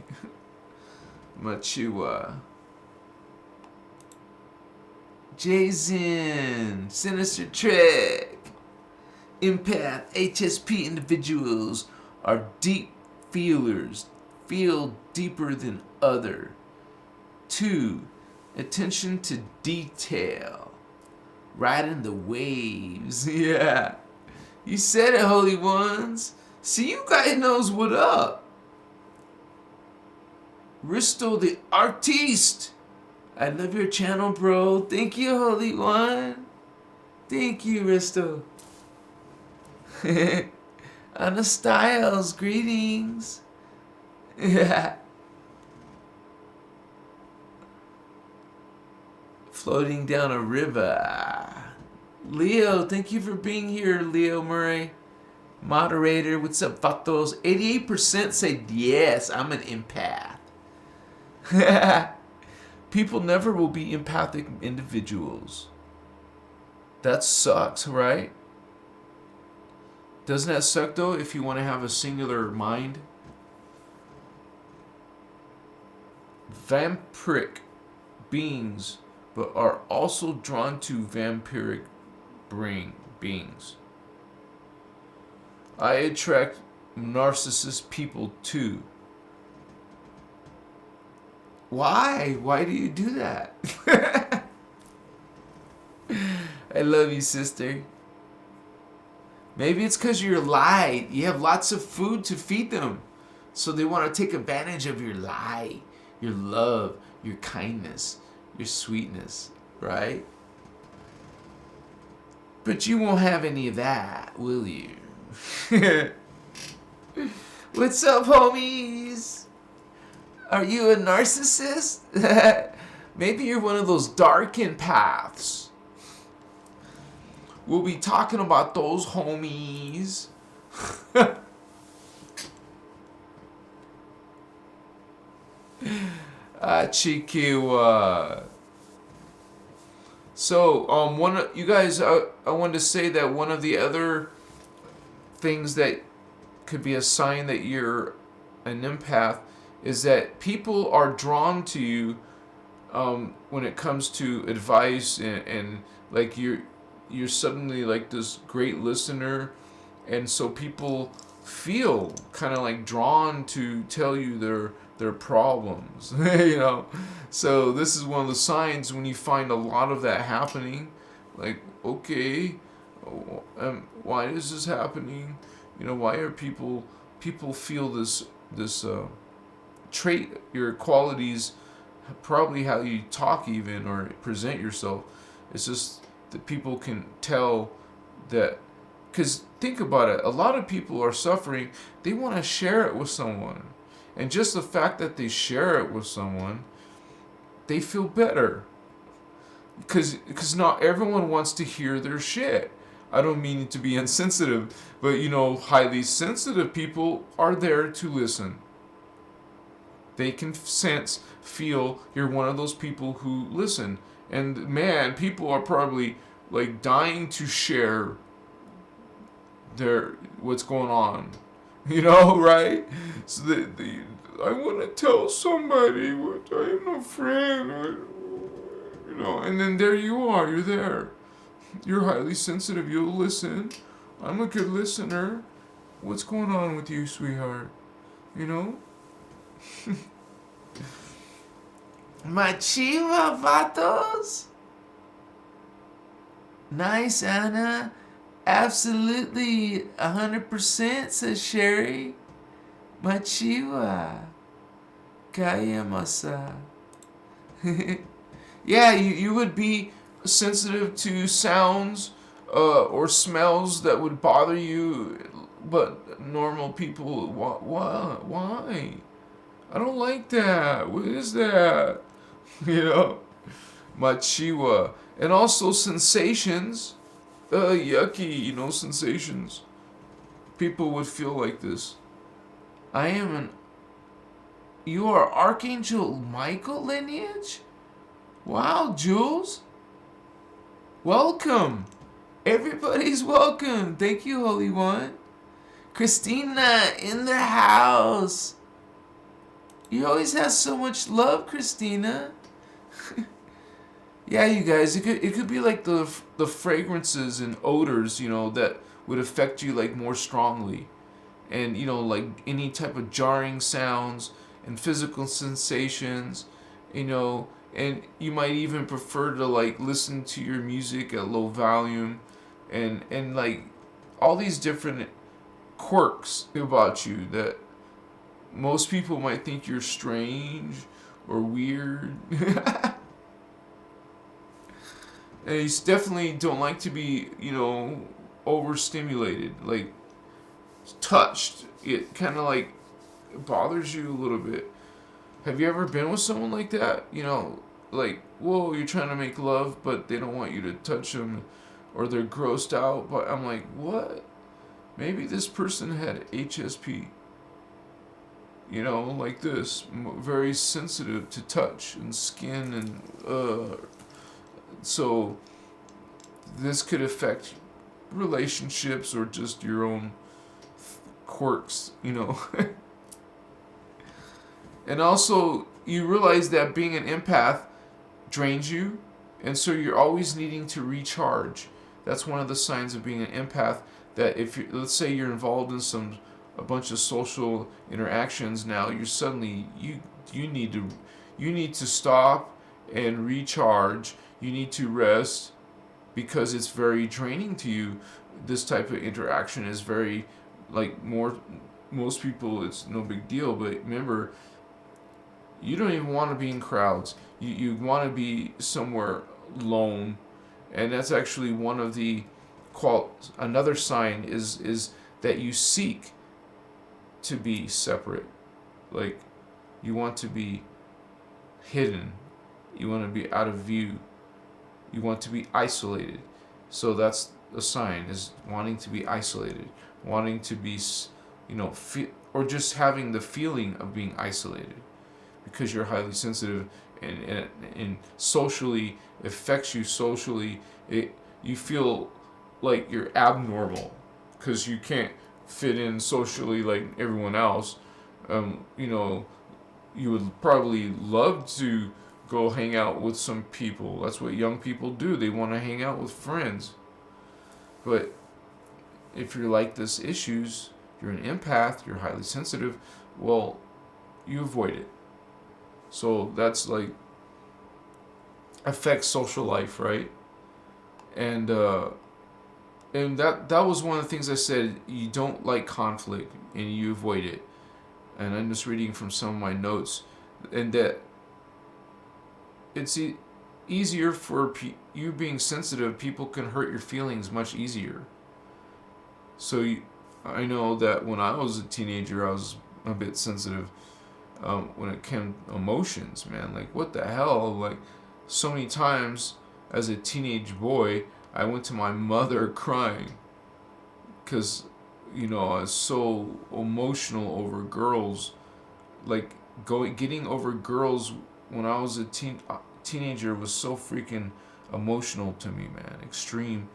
Machiwa. Jason. Sinister Trek. Empath, HSP individuals are deep feelers. Feel deeper than other. 2. Attention to detail. Riding the waves. Yeah. You said it, Holy Ones. See, you guys knows what up. Risto the artiste. I love your channel, bro. Thank you, Holy One. Thank you, Risto. Anna Styles, greetings. Yeah. Floating down a river. Leo, thank you for being here, Leo Murray. Moderator, what's up, Vatos? 88% said yes, I'm an empath. People never will be empathic individuals. That sucks, right? Doesn't that suck, though, if you want to have a singular mind? Vampiric beings, but are also drawn to vampiric beings. I attract narcissist people, too. Why? Why do you do that? I love you, sister. Maybe it's because you're light. You have lots of food to feed them. So they want to take advantage of your light, your love, your kindness, your sweetness, right? But you won't have any of that, will you? What's up, homies? Are you a narcissist? Maybe you're one of those dark empaths. We'll be talking about those homies. Chikiwa. So, I wanted to say that one of the other things that could be a sign that you're an empath is that people are drawn to you when it comes to advice and like you're suddenly like this great listener, and so people feel kind of like drawn to tell you their problems. You know, so this is one of the signs when you find a lot of that happening, like, okay, why is this happening? You know, why are people feel this trait, your qualities, probably how you talk even or present yourself. It's just that people can tell that, because think about it, a lot of people are suffering, they want to share it with someone, and just the fact that they share it with someone, they feel better, because not everyone wants to hear their shit. I don't mean to be insensitive, but you know, highly sensitive people are there to listen. They can feel you're one of those people who listen. And man, people are probably like dying to share what's going on. You know, right? So I want to tell somebody what I'm afraid. You know, and then there you are. You're there. You're highly sensitive. You'll listen. I'm a good listener. What's going on with you, sweetheart? You know? Machiva, vatos? Nice, Anna. Absolutely, 100%, says Sherry. Machiwa. Kaya masa. Yeah, you would be sensitive to sounds or smells that would bother you, but normal people, why? I don't like that. What is that? You know, machiwa. And also sensations. Yucky, sensations. People would feel like this. I am an. You are Archangel Michael lineage? Wow, Jules. Welcome. Everybody's welcome. Thank you, Holy One. Christina in the house. You always have so much love, Christina. Yeah, you guys, it could be like the fragrances and odors, that would affect you like more strongly. And like any type of jarring sounds and physical sensations, and you might even prefer to like listen to your music at low volume and like all these different quirks about you that most people might think you're strange or weird. And you definitely don't like to be, overstimulated, like touched. It kind of like bothers you a little bit. Have you ever been with someone like that? Like, whoa, you're trying to make love, but they don't want you to touch them, or they're grossed out. But I'm like, what? Maybe this person had HSP. Like this, very sensitive to touch and skin, and so this could affect relationships or just your own quirks, And also, you realize that being an empath drains you, and so you're always needing to recharge. That's one of the signs of being an empath, that if you, let's say you're involved in a bunch of social interactions now, you're suddenly you need to stop and recharge. You need to rest because it's very draining to you. This type of interaction is very most people it's no big deal, but remember, you don't even want to be in crowds. You want to be somewhere alone, and that's actually one of the another sign is that you seek to be separate. Like, you want to be hidden. You want to be out of view. You want to be isolated. So that's a sign, is wanting to be isolated, wanting to be, or just having the feeling of being isolated, because you're highly sensitive and socially affects you socially. You feel like you're abnormal because you can't fit in socially like everyone else. You would probably love to go hang out with some people. That's what young people do. They want to hang out with friends. But if you're like this issues, you're an empath, you're highly sensitive, well, you avoid it. So that's like affects social life, right? And that was one of the things I said. You don't like conflict and you avoid it. And I'm just reading from some of my notes, and that it's easier for you being sensitive. People can hurt your feelings much easier. So I know that when I was a teenager, I was a bit sensitive when it came to emotions, man. Like, what the hell? Like, so many times as a teenage boy, I went to my mother crying because, I was so emotional over girls. Like, getting over girls when I was a teenager was so freaking emotional to me, man. Extreme.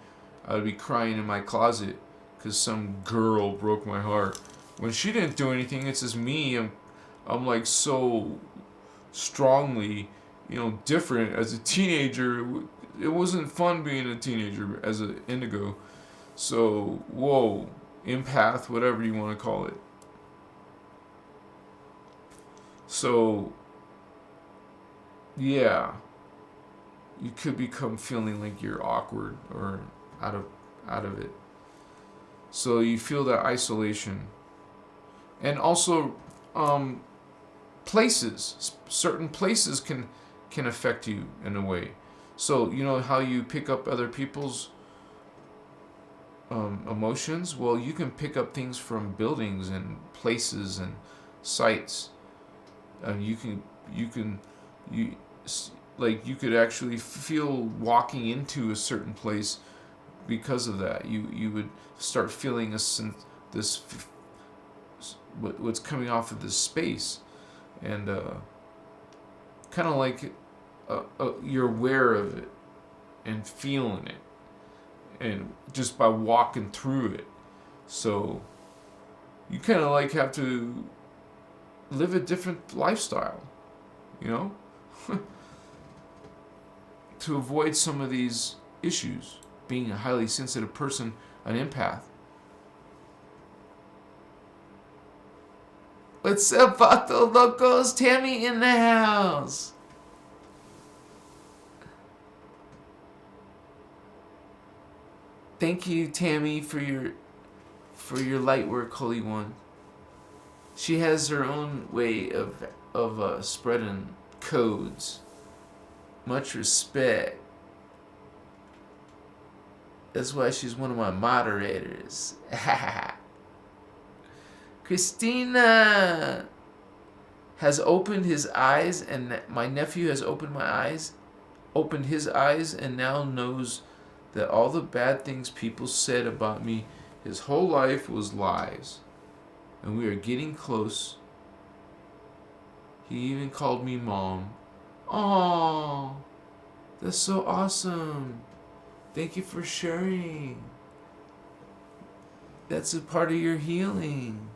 I would be crying in my closet because some girl broke my heart. When she didn't do anything, it's just me. I'm like so strongly, different as a teenager. It wasn't fun being a teenager as an indigo. So, whoa, empath, whatever you want to call it. So, yeah. you could become feeling like you're awkward or out of it. So you feel that isolation. And also, certain places can affect you in a way. So you know how you pick up other people's emotions? Well, you can pick up things from buildings and places and sites. And you could actually feel walking into a certain place because of that. You would start feeling what's coming off of this space, and kind of like you're aware of it and feeling it, and just by walking through it. So you kind of like have to live a different lifestyle, you know, to avoid some of these issues. Being a highly sensitive person, an empath. What's up, Vato Locos? Tammy in the house. Thank you, Tammy, for your light work, Holy One. She has her own way of spreading codes. Much respect. That's why she's one of my moderators. Christina has opened his eyes, and my nephew has opened his eyes, and now knows that all the bad things people said about me his whole life was lies. And we are getting close. He even called me mom. Aww, that's so awesome. Thank you for sharing. That's a part of your healing.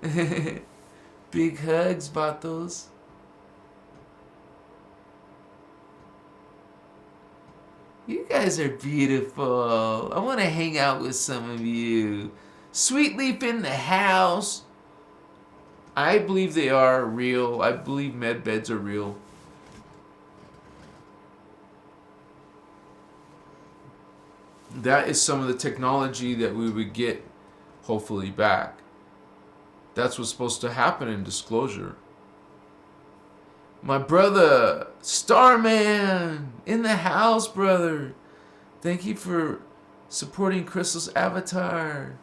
Big hugs, Vatos. You guys are beautiful. I want to hang out with some of you. Sweet Leaf in the house. I believe they are real. I believe med beds are real. That is some of the technology that we would get, hopefully, back. That's what's supposed to happen in disclosure. My brother, Starman, in the house, brother. Thank you for supporting Crystal's avatar.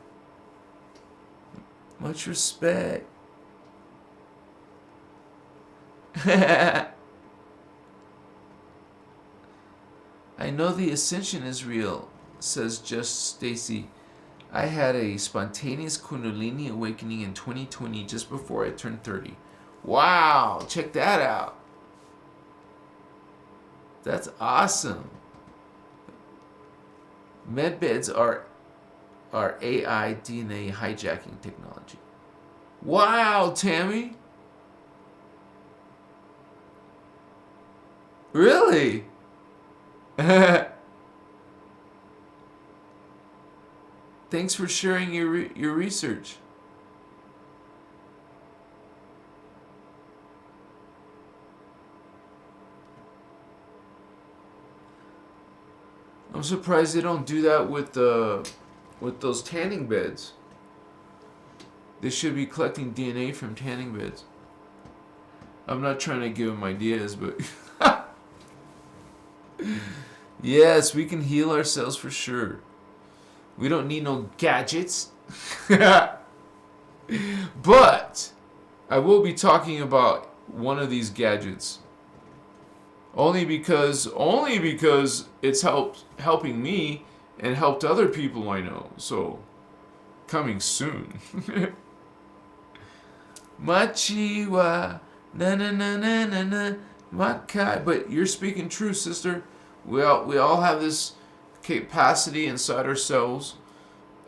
Much respect. I know the ascension is real, says Just Stacy. I had a spontaneous Kundalini awakening in 2020 just before I turned 30. Wow, check that out. That's awesome. Medbeds are AI DNA hijacking technology. Wow, Tammy. Really? Thanks for sharing your research. I'm surprised they don't do that with those tanning beds. They should be collecting DNA from tanning beds. I'm not trying to give them ideas, but yes, we can heal ourselves for sure. We don't need no gadgets. But I will be talking about one of these gadgets. Only because it's helping me and helped other people I know. So, coming soon. Machiwa, na na na na na na, makai. But you're speaking true, sister. We all have this capacity inside ourselves.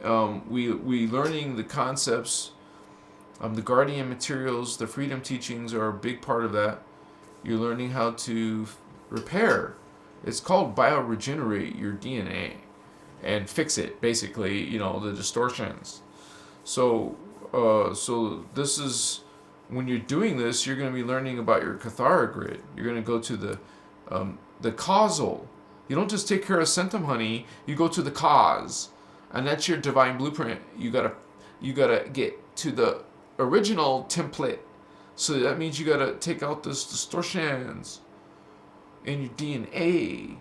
We learning the concepts, the guardian materials, the freedom teachings are a big part of that. You're learning how to repair. It's called bioregenerate your DNA and fix it, basically, the distortions. So this is, when you're doing this, you're going to be learning about your Cathara grid. You're going to go to the causal. You don't just take care of symptom, honey. You go to the cause, and that's your divine blueprint. You gotta get to the original template. So that means you gotta take out those distortions in your DNA.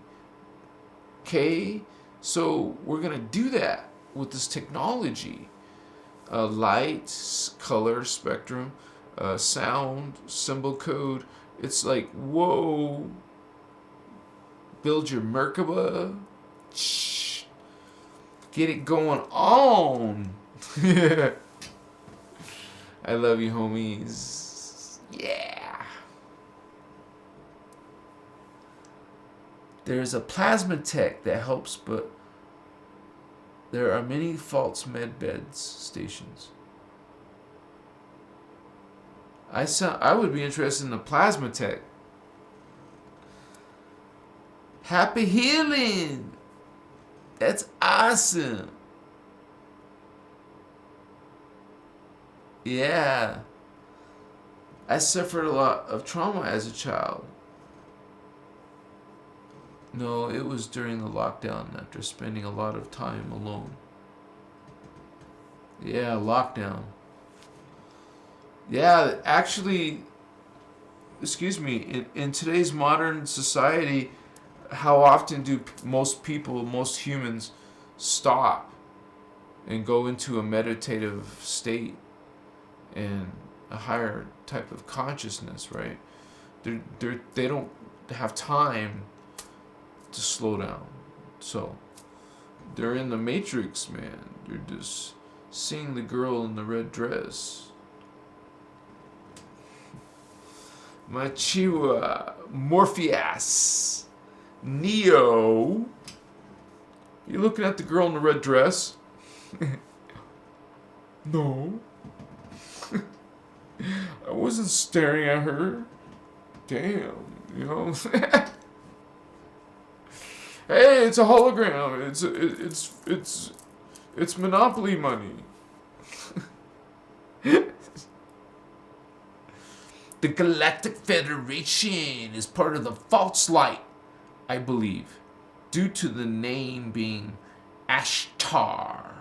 Okay, so we're gonna do that with this technology. Light, color spectrum, sound, symbol code. It's like, whoa. Build your Merkaba. Get it going on. I love you, homies. Yeah. There's a plasma tech that helps, but there are many false med beds stations. I would be interested in the plasma tech. Happy healing. That's awesome. Yeah. I suffered a lot of trauma as a child. No, it was during the lockdown after spending a lot of time alone. Yeah, lockdown. Yeah, actually, excuse me, in today's modern society, how often do most people, most humans, stop and go into a meditative state and a higher type of consciousness, right? They don't have time to slow down. So they're in the matrix, man. They're just seeing the girl in the red dress. Machiwa, Morpheus, Neo. You looking at the girl in the red dress? No. I wasn't staring at her. Damn, you know. Hey, it's a hologram. It's Monopoly money. The Galactic Federation is part of the false light, I believe, due to the name being Ashtar,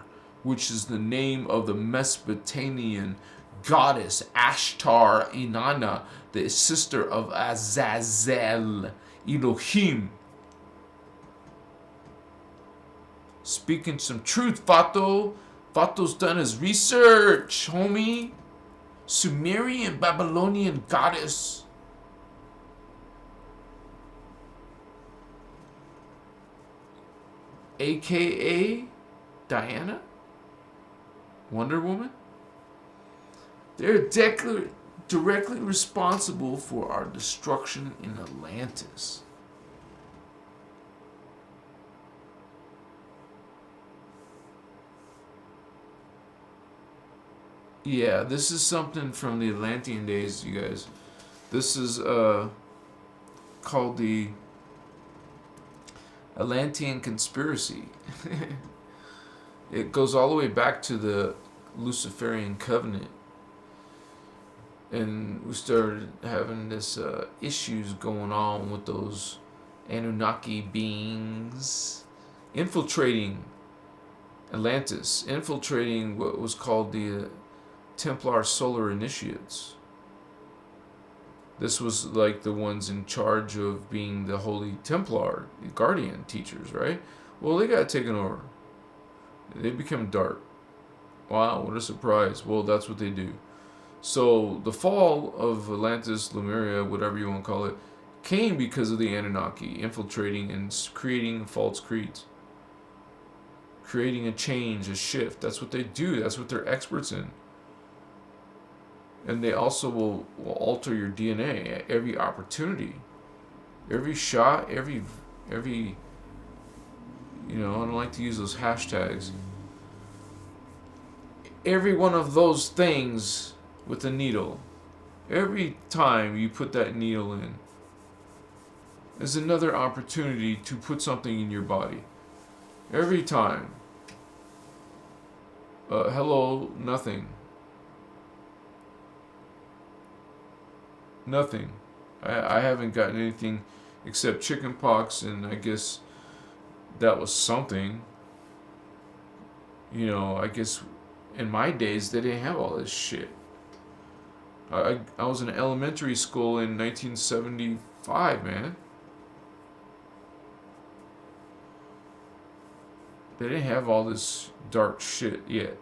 which is the name of the Mesopotamian goddess Ashtar Inanna, the sister of Azazel, Elohim. Speaking some truth, Fato. Fato's done his research, homie. Sumerian Babylonian goddess. AKA Diana? Wonder Woman? They're directly responsible for our destruction in Atlantis. Yeah, this is something from the Atlantean days, you guys. This is called the Atlantean Conspiracy. It goes all the way back to the Luciferian Covenant. And we started having this issues going on with those Anunnaki beings infiltrating Atlantis, infiltrating what was called the Templar Solar Initiates. This was like the ones in charge of being the Holy Templar Guardian teachers, right? Well, they got taken over. They become dark. Wow, what a surprise. Well, that's what they do. So the fall of Atlantis, Lemuria, whatever you want to call it, came because of the Anunnaki infiltrating and creating false creeds. Creating a change, a shift. That's what they do. That's what they're experts in. And they also will alter your DNA at every opportunity. Every shot, every I don't like to use those hashtags. Every one of those things with a needle. Every time you put that needle in is another opportunity to put something in your body. Every time. Hello, nothing. Nothing. I haven't gotten anything except chicken pox, and I guess that was something. You know, I guess in my days they didn't have all this shit. I was in elementary school in 1975, man. They didn't have all this dark shit yet.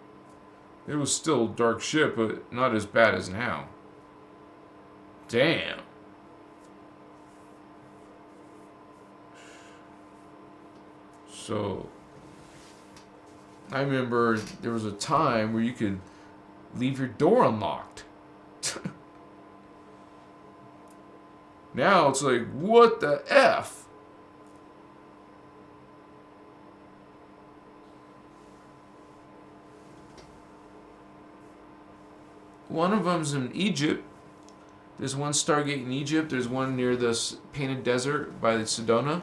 It was still dark shit, but not as bad as now. Damn. So, I remember there was a time where you could leave your door unlocked. Now it's like, what the F? One of them's in Egypt. There's one Stargate in Egypt. There's one near the Painted Desert by the Sedona.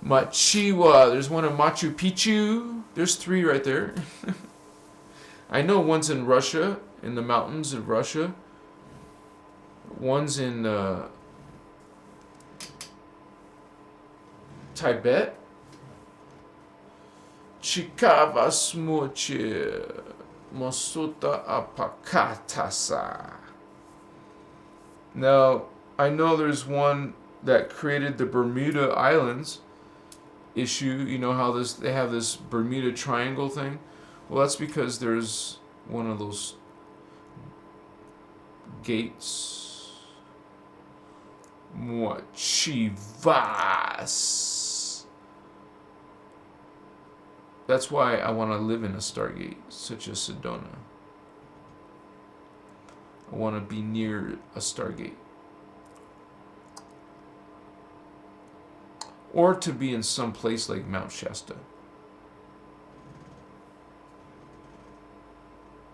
Machiwa. There's one in Machu Picchu. There's 3 right there. I know one's in Russia, in the mountains of Russia. One's in Tibet. Chikava smoche masuta apakatasa. Now, I know there's one that created the Bermuda Islands issue. You know how they have this Bermuda Triangle thing? Well, that's because there's one of those gates. Chivas. That's why I want to live in a Stargate, such as Sedona. I want to be near a Stargate. Or to be in some place like Mount Shasta.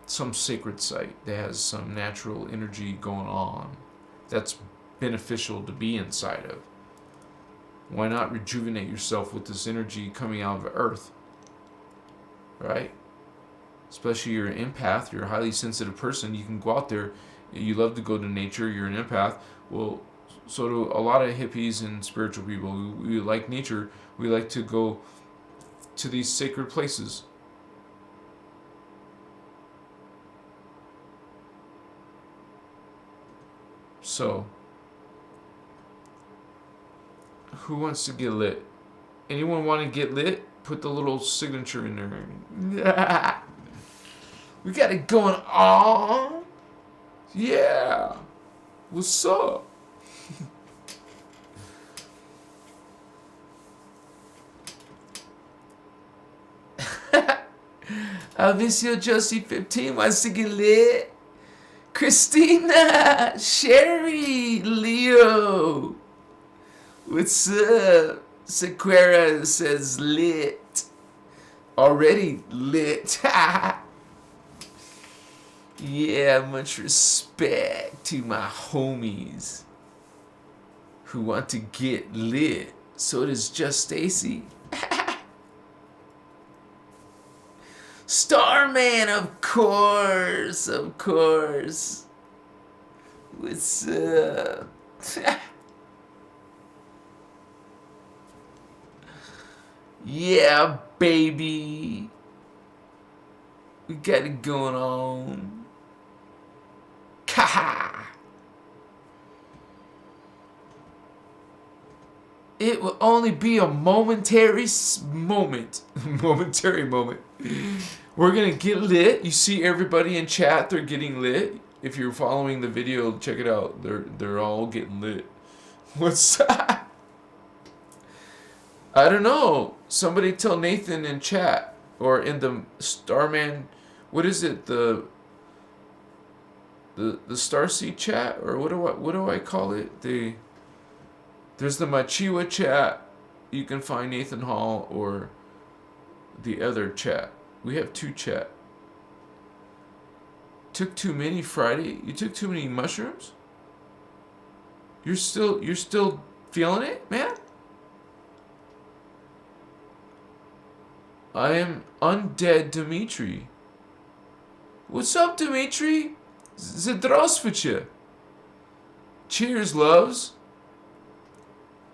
Some sacred site that has some natural energy going on that's beneficial to be inside of. Why not rejuvenate yourself with this energy coming out of Earth? Right? Especially you're an empath, you're a highly sensitive person, you can go out there, you love to go to nature, you're an empath. Well, so do a lot of hippies and spiritual people. We like nature, we like to go to these sacred places. So, who wants to get lit? Anyone want to get lit? Put the little signature in there. We got it going on. Yeah. What's up? Alvicio Josie 15 wants to get lit. Christina, Sherry, Leo. What's up? Sequera says lit. Already lit. Yeah, much respect to my homies who want to get lit. So does Just Stacy. Starman, of course, of course. What's up? Yeah, baby. We got it going on. Kaha. It will only be a momentary moment. Momentary moment. We're gonna get lit. You see everybody in chat, they're getting lit. If you're following the video, check it out. They're all getting lit. What's that? I don't know. Somebody tell Nathan in chat or in the Starman. What is it? The Starseed chat, or what do I call it? There's the Machiwa chat. You can find Nathan Hall or the other chat. We have 2 chat. Took too many Friday. You took too many mushrooms? You're still feeling it, man? I am undead Dimitri. What's up, Dimitri? Zdravstvuyte. Cheers, loves.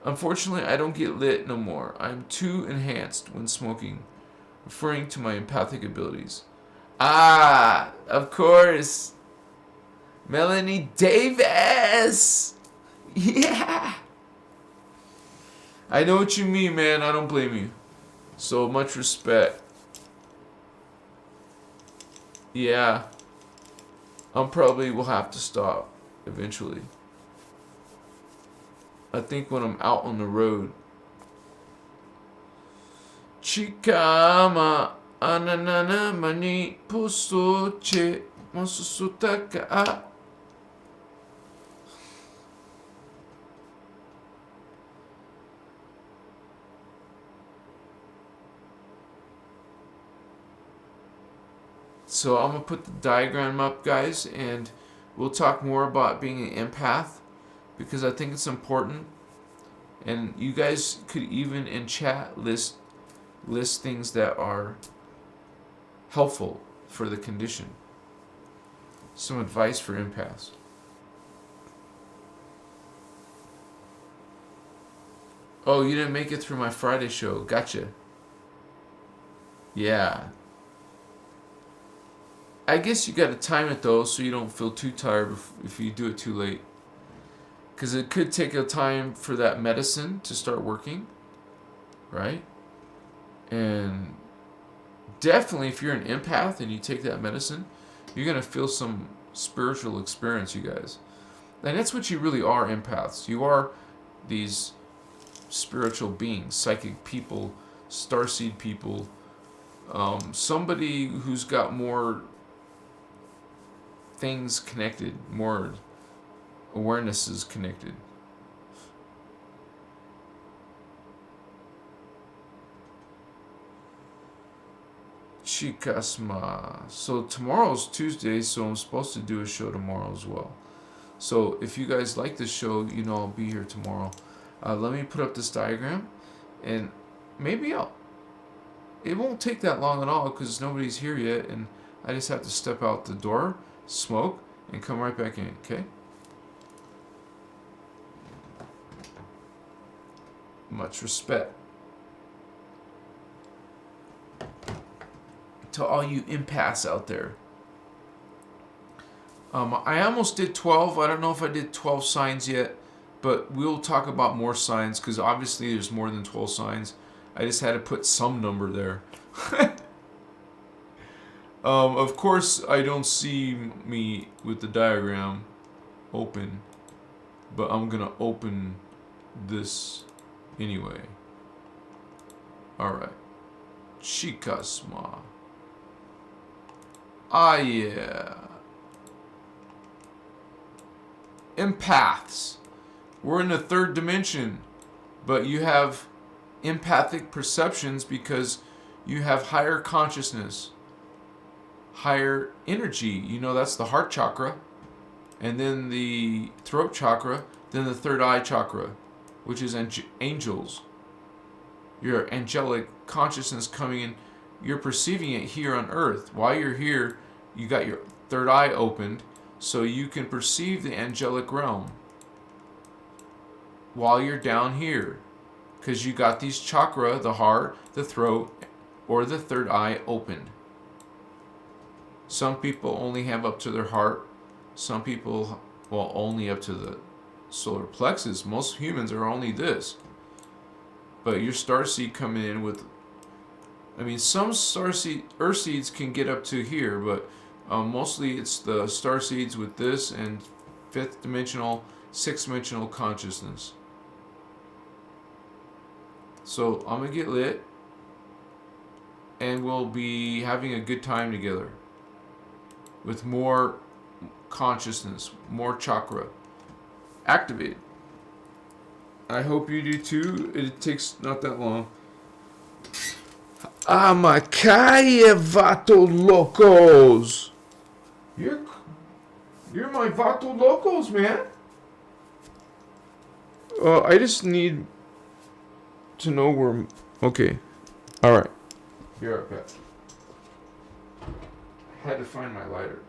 Unfortunately, I don't get lit no more. I'm too enhanced when smoking, referring to my empathic abilities. Ah, of course. Melanie Davis! Yeah! I know what you mean, man. I don't blame you. So much respect. Yeah. Probably will have to stop eventually. I think when I'm out on the road. Chikama ananana mani postoche masusutaka. So I'm going to put the diagram up, guys, and we'll talk more about being an empath because I think it's important. And you guys could even in chat list things that are helpful for the condition. Some advice for empaths. Oh, you didn't make it through my Friday show. Gotcha. Yeah. I guess you got to time it though so you don't feel too tired if you do it too late. Because it could take a time for that medicine to start working, right? And definitely if you're an empath and you take that medicine, you're going to feel some spiritual experience, you guys. And that's what you really are, empaths. You are these spiritual beings, psychic people, starseed people, somebody who's got more things connected, more awarenesses connected. Chikasma. So tomorrow's Tuesday, so I'm supposed to do a show tomorrow as well. So if you guys like this show, you know I'll be here tomorrow. Let me put up this diagram, and maybe it won't take that long at all because nobody's here yet, and I just have to step out the door, smoke, and come right back in, okay? Much respect to all you empaths out there. I almost did 12. I don't know if I did 12 signs yet, but we'll talk about more signs because obviously there's more than 12 signs. I just had to put some number there. Of course, I don't see me with the diagram open, but I'm going to open this anyway. Alright. Chikasma. Ah, yeah. Empaths. We're in the third dimension, but you have empathic perceptions because you have higher consciousness, higher energy. You know, that's the heart chakra, and then the throat chakra, then the third eye chakra, which is angels. Your angelic consciousness coming in, you're perceiving it here on earth. While you're here, you got your third eye opened, so you can perceive the angelic realm while you're down here, because you got these chakra, the heart, the throat, or the third eye opened. Some people only have up to their heart. Some people, well, only up to the solar plexus. Most humans are only this. But your starseed coming in with, I mean, some starseed, earth seeds can get up to here, but mostly it's the starseeds with this and fifth dimensional, sixth dimensional consciousness. So I'm going to get lit, and we'll be having a good time together with more consciousness, more chakra activated. I hope you do too. It takes not that long. Amakaye Vato Locos. You're my Vato Locos, man. I just need to know where. Okay. All right. Here, okay. I had to find my lighter.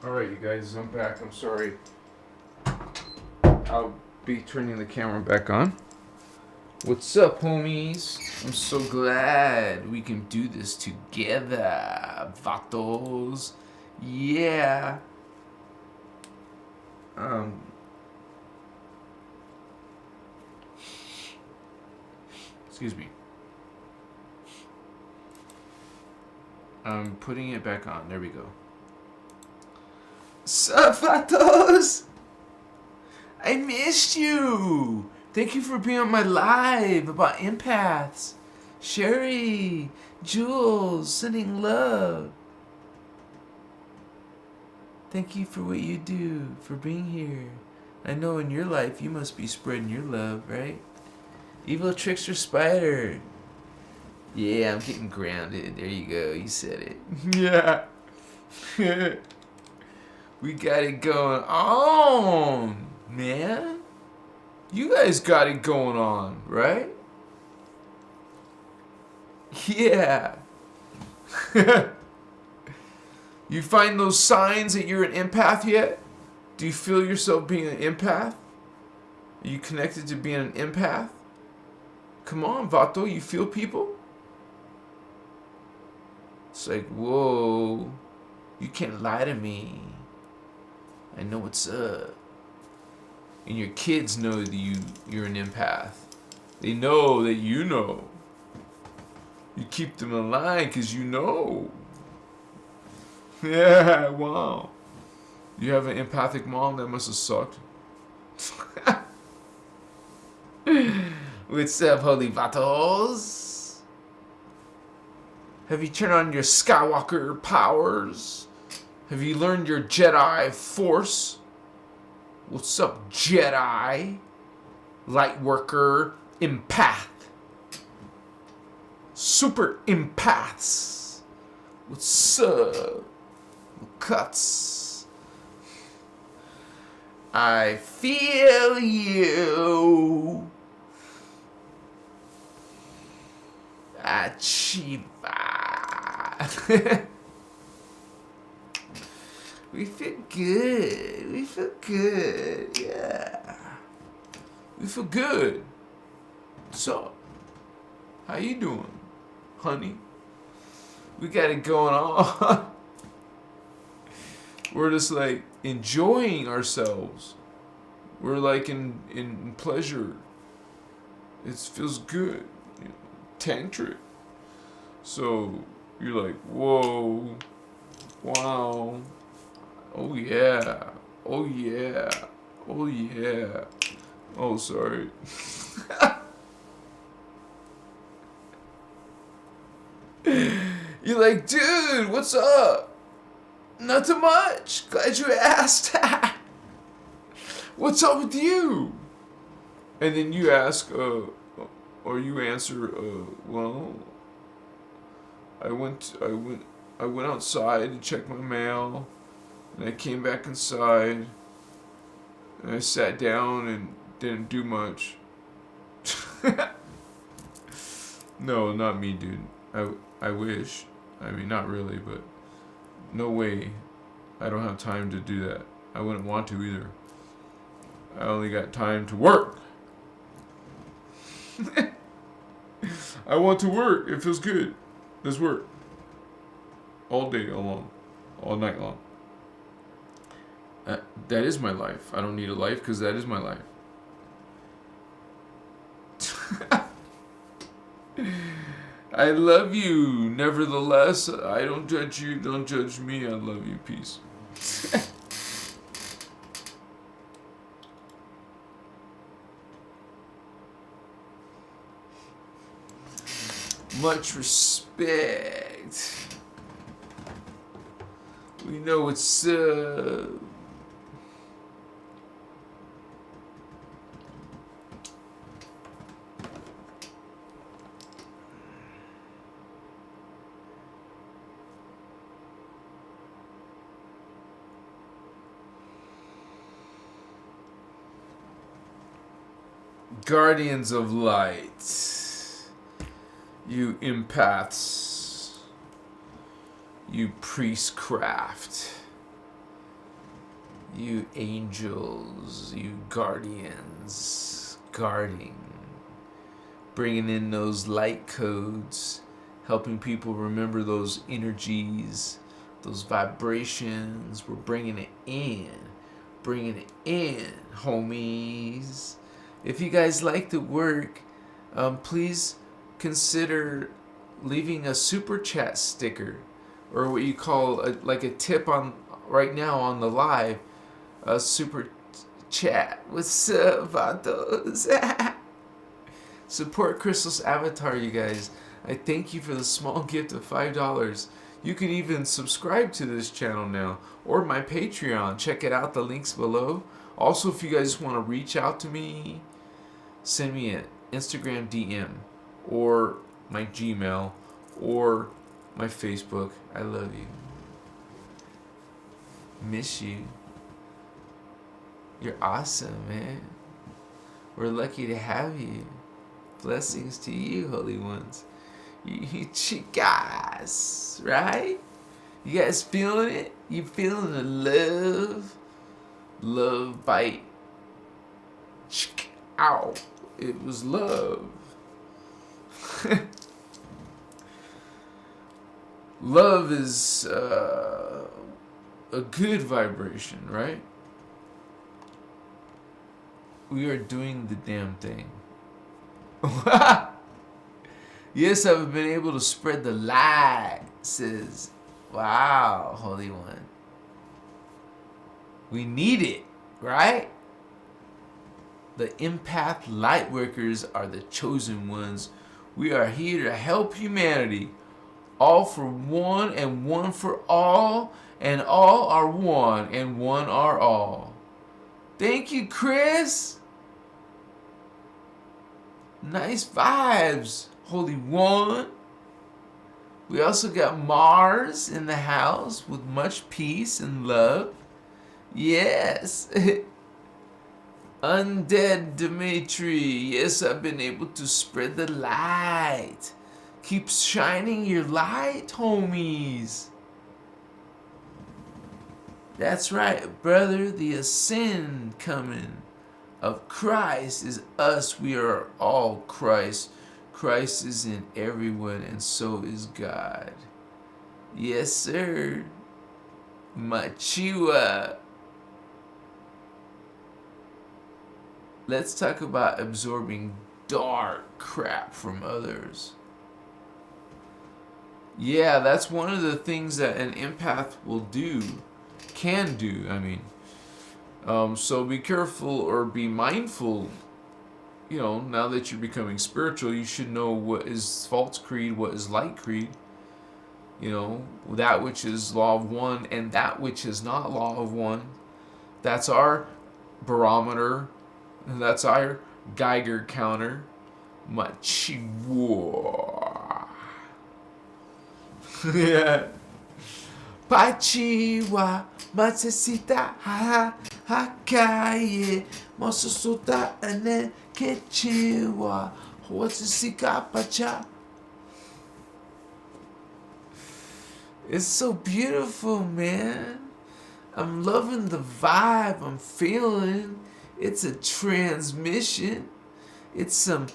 Alright, you guys, I'm back. I'm sorry. I'll be turning the camera back on. What's up, homies? I'm so glad we can do this together, vatos. Yeah. Excuse me. I'm putting it back on. There we go. Sup, vatos? I missed you. Thank you for being on my live about empaths. Sherry, Jules, sending love. Thank you for what you do, for being here. I know in your life you must be spreading your love, right? Evil Trickster Spider. Yeah, I'm getting grounded. There you go. You said it. Yeah. We got it going on, man. You guys got it going on, right? Yeah. You find those signs that you're an empath yet? Do you feel yourself being an empath? Are you connected to being an empath? Come on, Vato, you feel people? It's like, whoa, you can't lie to me. I know what's up. And your kids know that you're an empath. They know that you know. You keep them in line because you know. Yeah, wow. You have an empathic mom? That must have sucked. What's up, holy vatos? Have you turned on your Skywalker powers? Have you learned your Jedi Force? What's up, Jedi? Lightworker, empath. Super empaths. What's up? Cuts. I feel you. Achieva. We feel good. We feel good. Yeah. We feel good. So, how you doing, honey? We got it going on. We're just like enjoying ourselves. We're like in pleasure. It feels good. You know, tantric. So you're like, whoa, wow, oh yeah, oh yeah, oh yeah. Oh, sorry. You're like, dude, what's up? Not too much. Glad you asked. What's up with you? And then you ask, or you answer, well, I went outside to check my mail, and I came back inside, and I sat down and didn't do much. No, not me, dude. I wish. I mean, not really, but no way. I don't have time to do that. I wouldn't want to either. I only got time to work. I want to work. It feels good. Let's work. All day long. All night long. That is my life. I don't need a life because that is my life. I love you. Nevertheless, I don't judge you. Don't judge me. I love you. Peace. Much respect. We know what's up. Guardians of Light, you empaths, you priestcraft, You angels, you guardians, guarding, bringing in those light codes, helping people remember those energies, those vibrations. We're bringing it in, homies. If you guys like the work, please consider leaving a super chat sticker, or what you call like a tip on right now on the live, a super chat. What's up, Vatos? Support Christos Avatar, you guys. I thank you for the small gift of $5. You can even subscribe to this channel now, or my Patreon. Check it out, the links below. Also, if you guys want to reach out to me, send me an Instagram DM, or my Gmail, or my Facebook. I love you. Miss you. You're awesome, man. We're lucky to have you. Blessings to you, holy ones. You chicas, right? You guys feeling it? You feeling the love? Love bite. Ow. It was love. Love is a good vibration, right? We are doing the damn thing. Yes, I've been able to spread the light, says, wow, Holy One. We need it, right? The empath light workers are the chosen ones. We are here to help humanity. All for one and one for all, and all are one and one are all. Thank you, Chris. Nice vibes, Holy One. We also got Mars in the house with much peace and love. Yes. Undead Dimitri. Yes, I've been able to spread the light. Keep shining your light, homies. That's right, brother. The ascend coming of Christ is us. We are all Christ. Christ is in everyone, and so is God. Yes, sir. Machiwa. Let's talk about absorbing dark crap from others. Yeah, that's one of the things that an empath will do, can do, I mean. So be careful or be mindful. You know, now that you're becoming spiritual, you should know what is false creed, what is light creed. You know, that which is law of one and that which is not law of one. That's our barometer. That's our Geiger counter. Machiwa. Yeah. Pachiwa. Matsesita. Ha ha kaye. Mosusuta ane kechiwa. Watsisika pacha. It's so beautiful, man. I'm loving the vibe I'm feeling. It's a transmission. It's some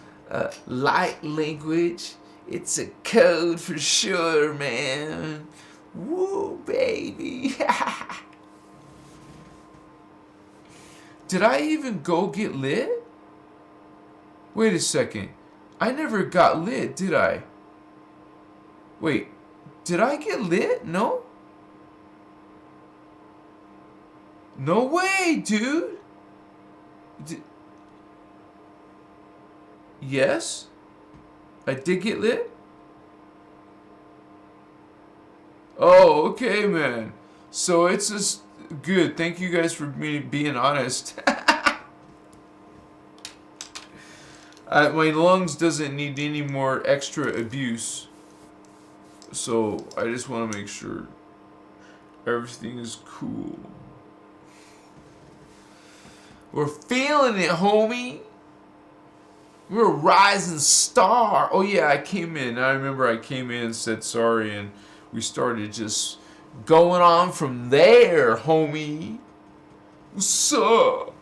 light language. It's a code for sure, man. Woo, baby. Did I even go get lit? Wait a second. I never got lit, did I? Wait, did I get lit? No? No way, dude. Yes? I did get lit? Oh, okay, man. So it's just good. Thank you guys for me being honest. My lungs doesn't need any more extra abuse. So I just want to make sure everything is cool. We're feeling it, homie. We're a rising star. Oh yeah, I came in. I remember I came in and said sorry, and we started just going on from there, homie. What's up?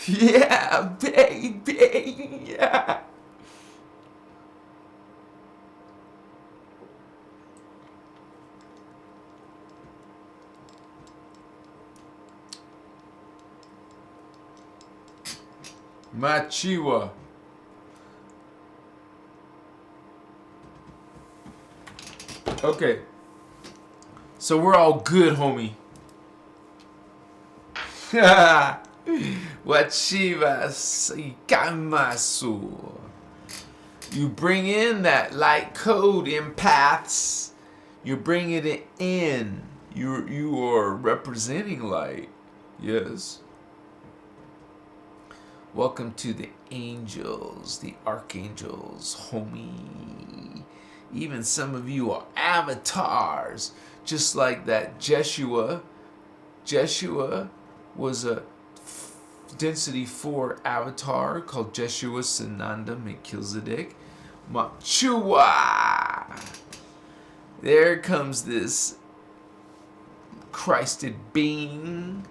Yeah, baby. Yeah. Machiwa. Okay. So we're all good, homie. Wachiwa ikamasu. You bring in that light code, empaths. You're bringing it in. You are representing light. Yes. Welcome to the angels, the archangels, homie. Even some of you are avatars, just like that Jeshua. Jeshua was a density 4 avatar called Jeshua Sananda Melchizedek. Machua! There comes this Christed being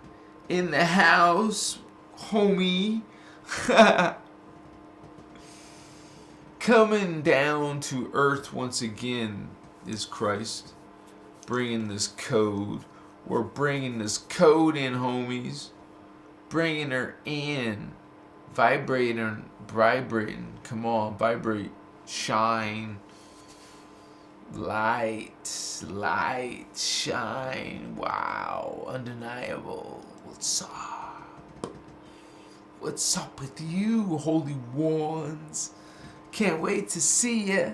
in the house, homie. Coming down to earth once again is Christ, bringing this code. We're bringing this code in, homies. Bringing her in. Vibrating. Come on, vibrate. Shine. Light, shine. Wow, undeniable. What's up? What's up with you, holy ones? Can't wait to see ya.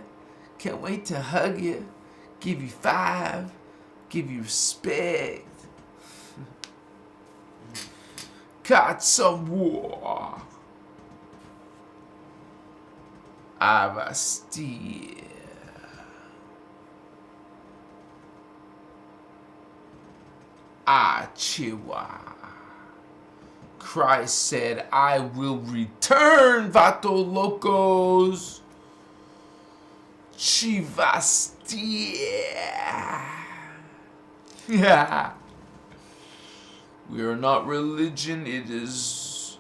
Can't wait to hug you. Give you 5. Give you respect. Got some war. Avastia. Achiwa. Christ said, I will return, Vato Locos. Chivastia. Yeah. We are not religion, it is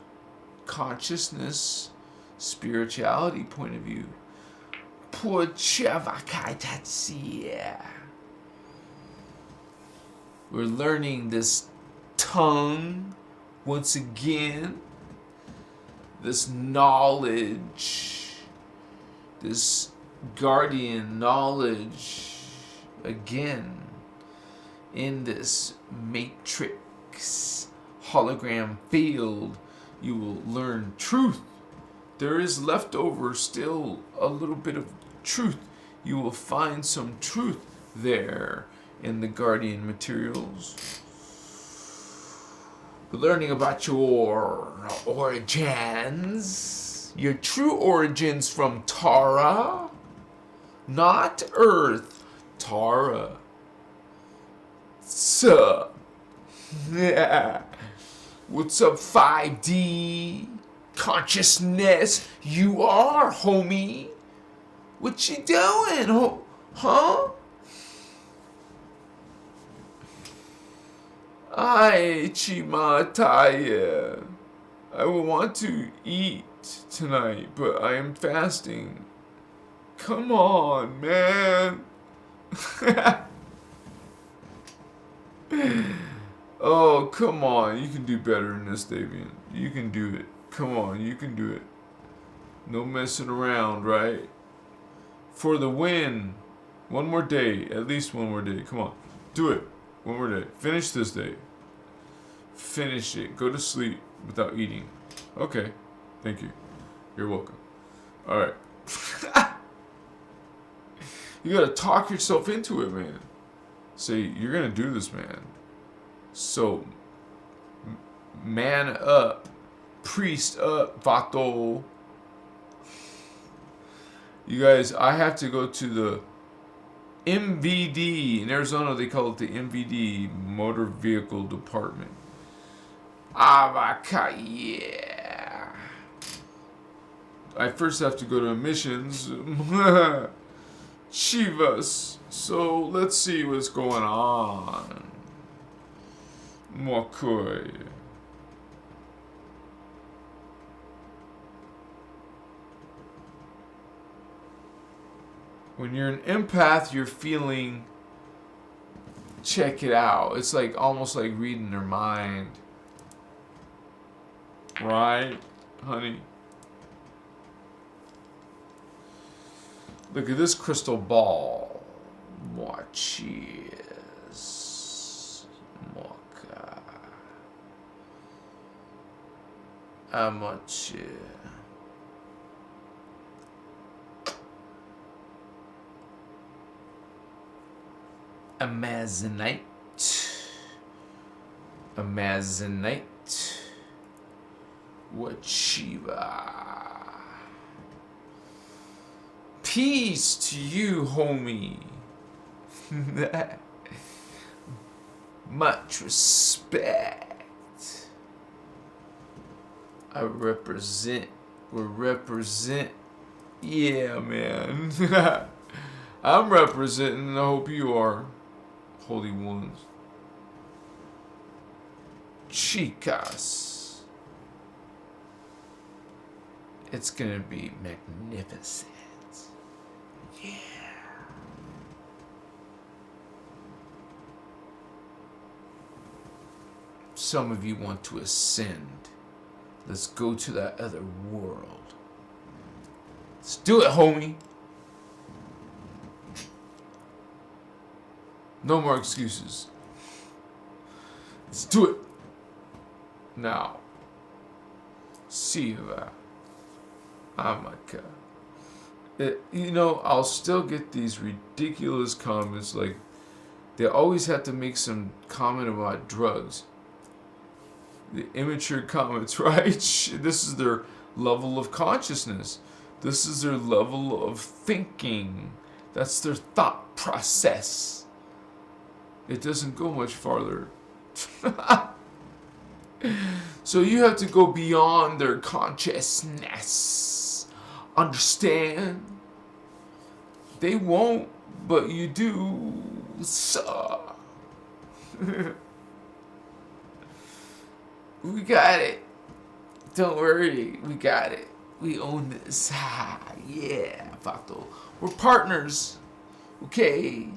consciousness, spirituality point of view. We're learning this tongue once again, this knowledge, this guardian knowledge again in this matrix hologram field. You will learn truth. There is leftover still a little bit of truth. You will find some truth there in the guardian materials. We're learning about your origins, your true origins from Tara, not Earth, Tara. Sup? Yeah. What's up, 5D? Consciousness? You are, homie. What you doing, huh? I Chimataya. I will want to eat tonight, but I am fasting. Come on, man. Oh, come on. You can do better than this, Davian. You can do it. Come on, you can do it. No messing around, right? For the win. One more day. At least one more day. Come on. Do it. One more day. Finish this day. Finish it. Go to sleep without eating. Okay. Thank you. You're welcome. Alright. You gotta talk yourself into it, man. Say, you're gonna do this, man. So, man up. Priest up, Vato. You guys, I have to go to the MVD. In Arizona, they call it the MVD, Motor Vehicle Department. Yeah. I first have to go to emissions Chivas. So let's see what's going on. Mokoi. When you're an empath, you're feeling, check it out. It's like almost like reading their mind. Right, honey? Look at this crystal ball. Mochis. Mocha. Amochi. Amazonite. Amazonite. Wachiva. Peace to you, homie. Much respect. I represent. We represent. Yeah, man. I'm representing. I hope you are. Holy ones. Chicas. It's gonna be magnificent. Yeah. Some of you want to ascend. Let's go to that other world. Let's do it, homie. No more excuses. Let's do it. Now. Siva. Amaka. I'll still get these ridiculous comments like they always have to make some comment about drugs. The immature comments, right? This is their level of consciousness. This is their level of thinking. That's their thought process. It doesn't go much farther. So you have to go beyond their consciousness. Understand? They won't, but you do. So. We got it. Don't worry. We got it. We own this. Yeah, Fato. We're partners. Okay.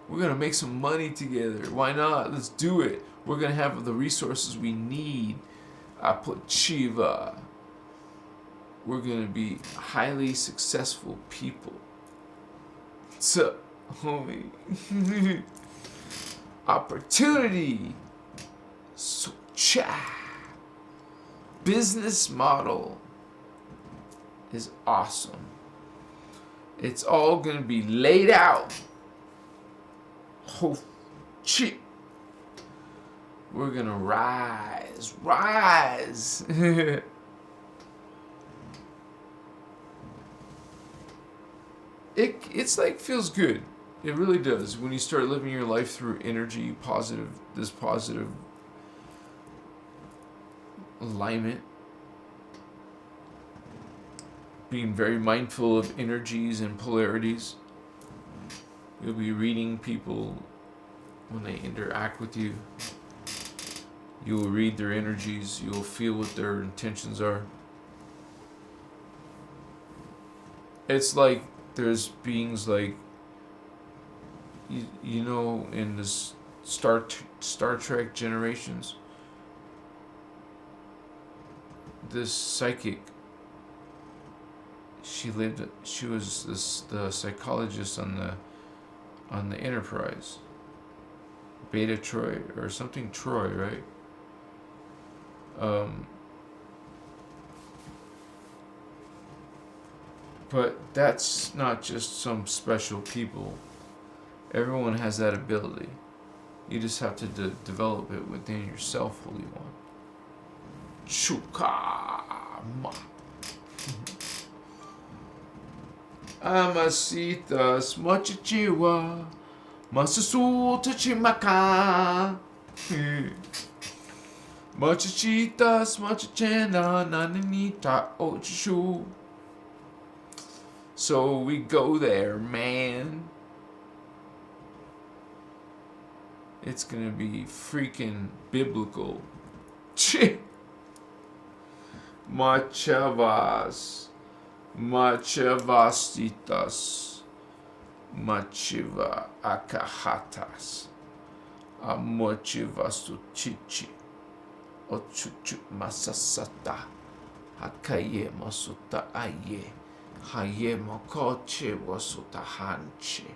We're going to make some money together. Why not? Let's do it. We're going to have the resources we need. I put Chiva. We're going to be highly successful people. What's up, homie? Opportunity. So, business model is awesome. It's all going to be laid out. Oh, shit. We're going to rise. It's like feels good. It really does when you start living your life through energy, this positive alignment. Being very mindful of energies and polarities. You'll be reading people when they interact with you. You will read their energies. You will feel what their intentions are. It's like there's beings like, in this Star Trek Generations, this psychic, she was the psychologist on the Enterprise. Beta Troy, or something Troy, right? But that's not just some special people. Everyone has that ability. You just have to develop it within yourself, Holy One. Chukama. Amasitas machichiwa. Masusuta chimaka. Machichitas machichena nananita ochishu. So we go there, man. It's gonna be freaking biblical. Machavas. Machavastitas. Machiva akahatas. Amochivastu chichi. Ochuchu masasata. Hakaye masuta aye. Haye mokoche wasuta hanche.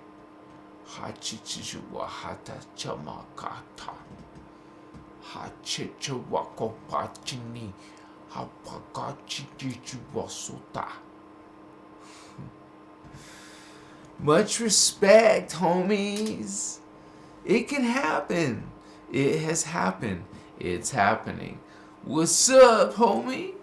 Hachichu wahata chamakata. Hachichu wakopachini. Hapakachi wasuta. Much respect, homies. It can happen. It has happened. It's happening. What's up, homie?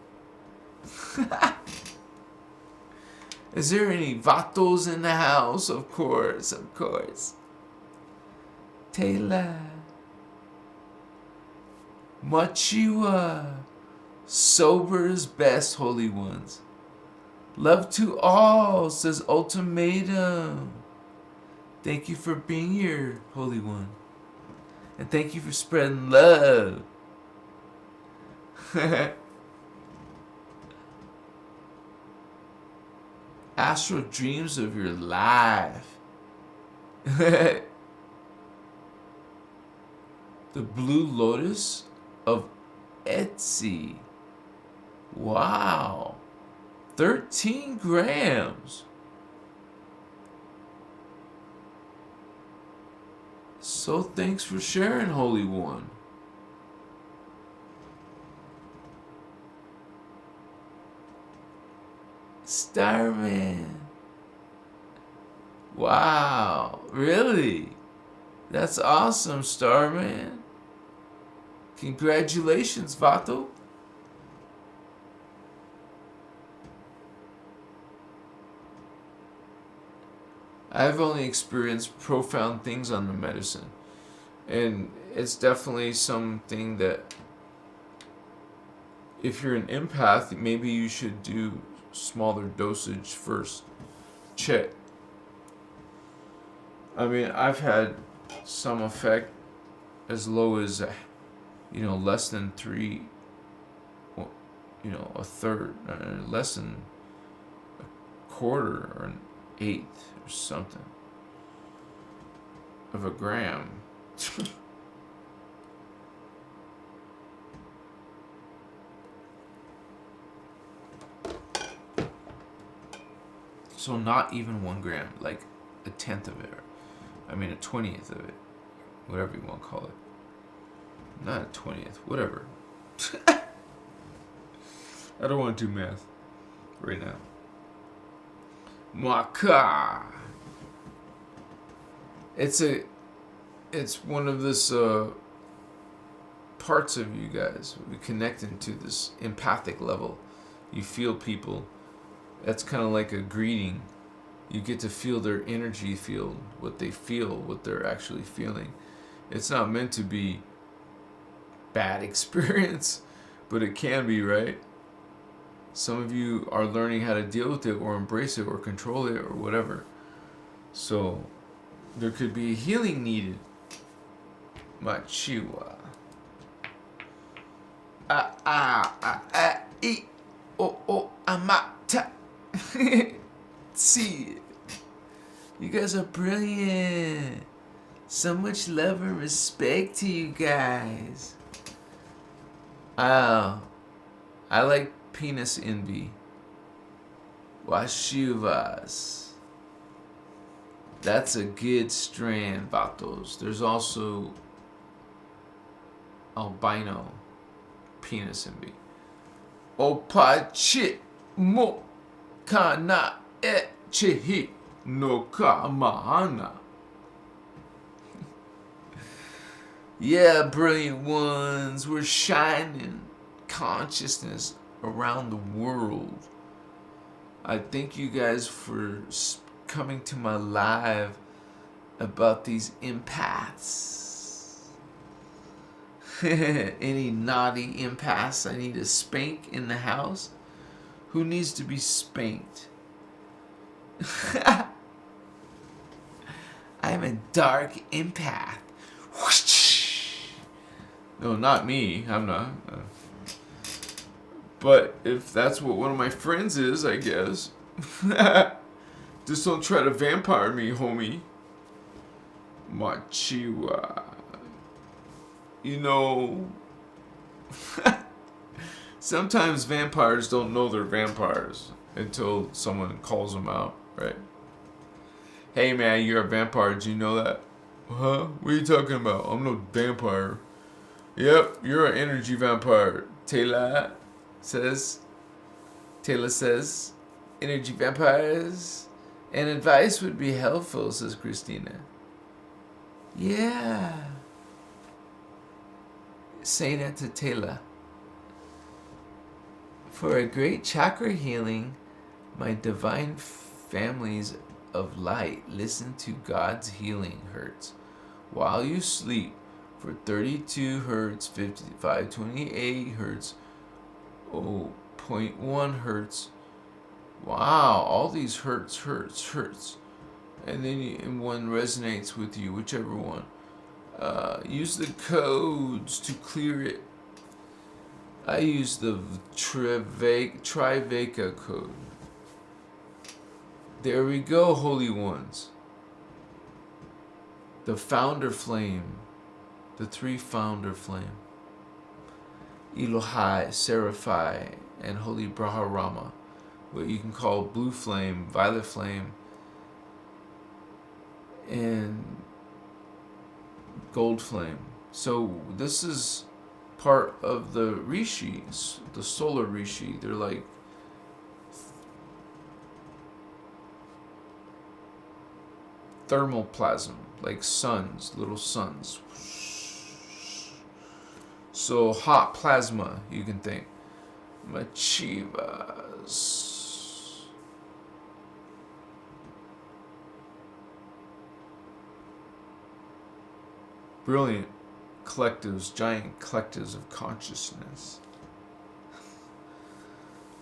Is there any vatos in the house? Of course, of course. Taylor. Machiwa. Sober's best, holy ones. Love to all, says Ultimatum. Thank you for being here, Holy One. And thank you for spreading love. Astral dreams of your life. The Blue Lotus of Etsy. Wow. 13 grams. So thanks for sharing, Holy One. Starman. Wow, really? That's awesome, Starman. Congratulations, Vato. I've only experienced profound things on the medicine. And it's definitely something that if you're an empath, maybe you should do smaller dosage first. Check. I mean, I've had some effect as low as, less than 3, a third, less than a quarter or an eighth or something of a gram. So not even 1 gram, like a 10th of it, a 20th of it, whatever you want to call it. Not a 20th, whatever. I don't want to do math right now. Maka. It's one of this parts of you guys. We connect into this empathic level. You feel people. That's kind of like a greeting. You get to feel their energy field, what they feel, what they're actually feeling. It's not meant to be bad experience, but it can be, right? Some of you are learning how to deal with it or embrace it or control it or whatever. So there could be healing needed. Machiwa. Amata. See, you guys are brilliant. So much love and respect to you guys. I like penis envy. Washivas. That's a good strand, vatos. There's also albino penis envy. Opachi mo kana echihi no kamahana. Yeah, brilliant ones. We're shining consciousness around the world. I thank you guys for coming to my live about these empaths. Any naughty empaths I need to spank in the house? Who needs to be spanked? I'm a dark empath. Whoosh. No, not me. I'm not. But if that's what one of my friends is, I guess. Just don't try to vampire me, homie. Machiwa. You know, sometimes vampires don't know they're vampires until someone calls them out, right? Hey man, you're a vampire, did you know that? Huh? What are you talking about? I'm no vampire. Yep, you're an energy vampire. Taylor says, energy vampires. And advice would be helpful, says Christina. Yeah. Say that to Taylor. For a great chakra healing, my divine families of light, listen to God's healing hertz while you sleep for 32 hertz, 5528 hertz, 0.1 hertz. Wow, all these hertz. And then and one resonates with you, whichever one. Use the codes to clear it. I use the Triveka code. There we go, holy ones. The founder flame. The 3 founder flame. Elohai, Seraphai, and Holy Braharama. What you can call blue flame, violet flame, and gold flame. So this is part of the rishis, the solar rishi. They're like thermoplasm, like suns, little suns. So hot plasma, you can think. Machivas. Brilliant collectives, giant collectives of consciousness.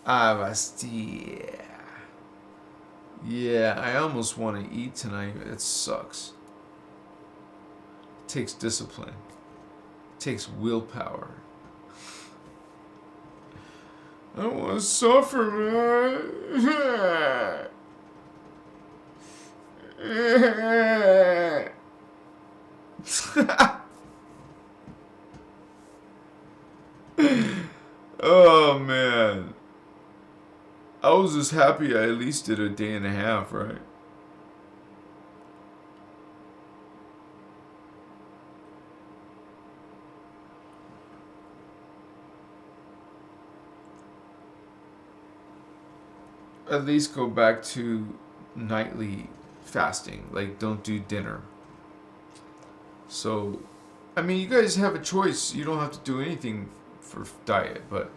Avastia. Yeah, I almost want to eat tonight. It sucks. It takes discipline. It takes willpower. I don't want to suffer, man. Oh man, I was just happy I at least did a day and a half, right? At least go back to nightly fasting, like don't do dinner. So, I mean, you guys have a choice. You don't have to do anything for diet, but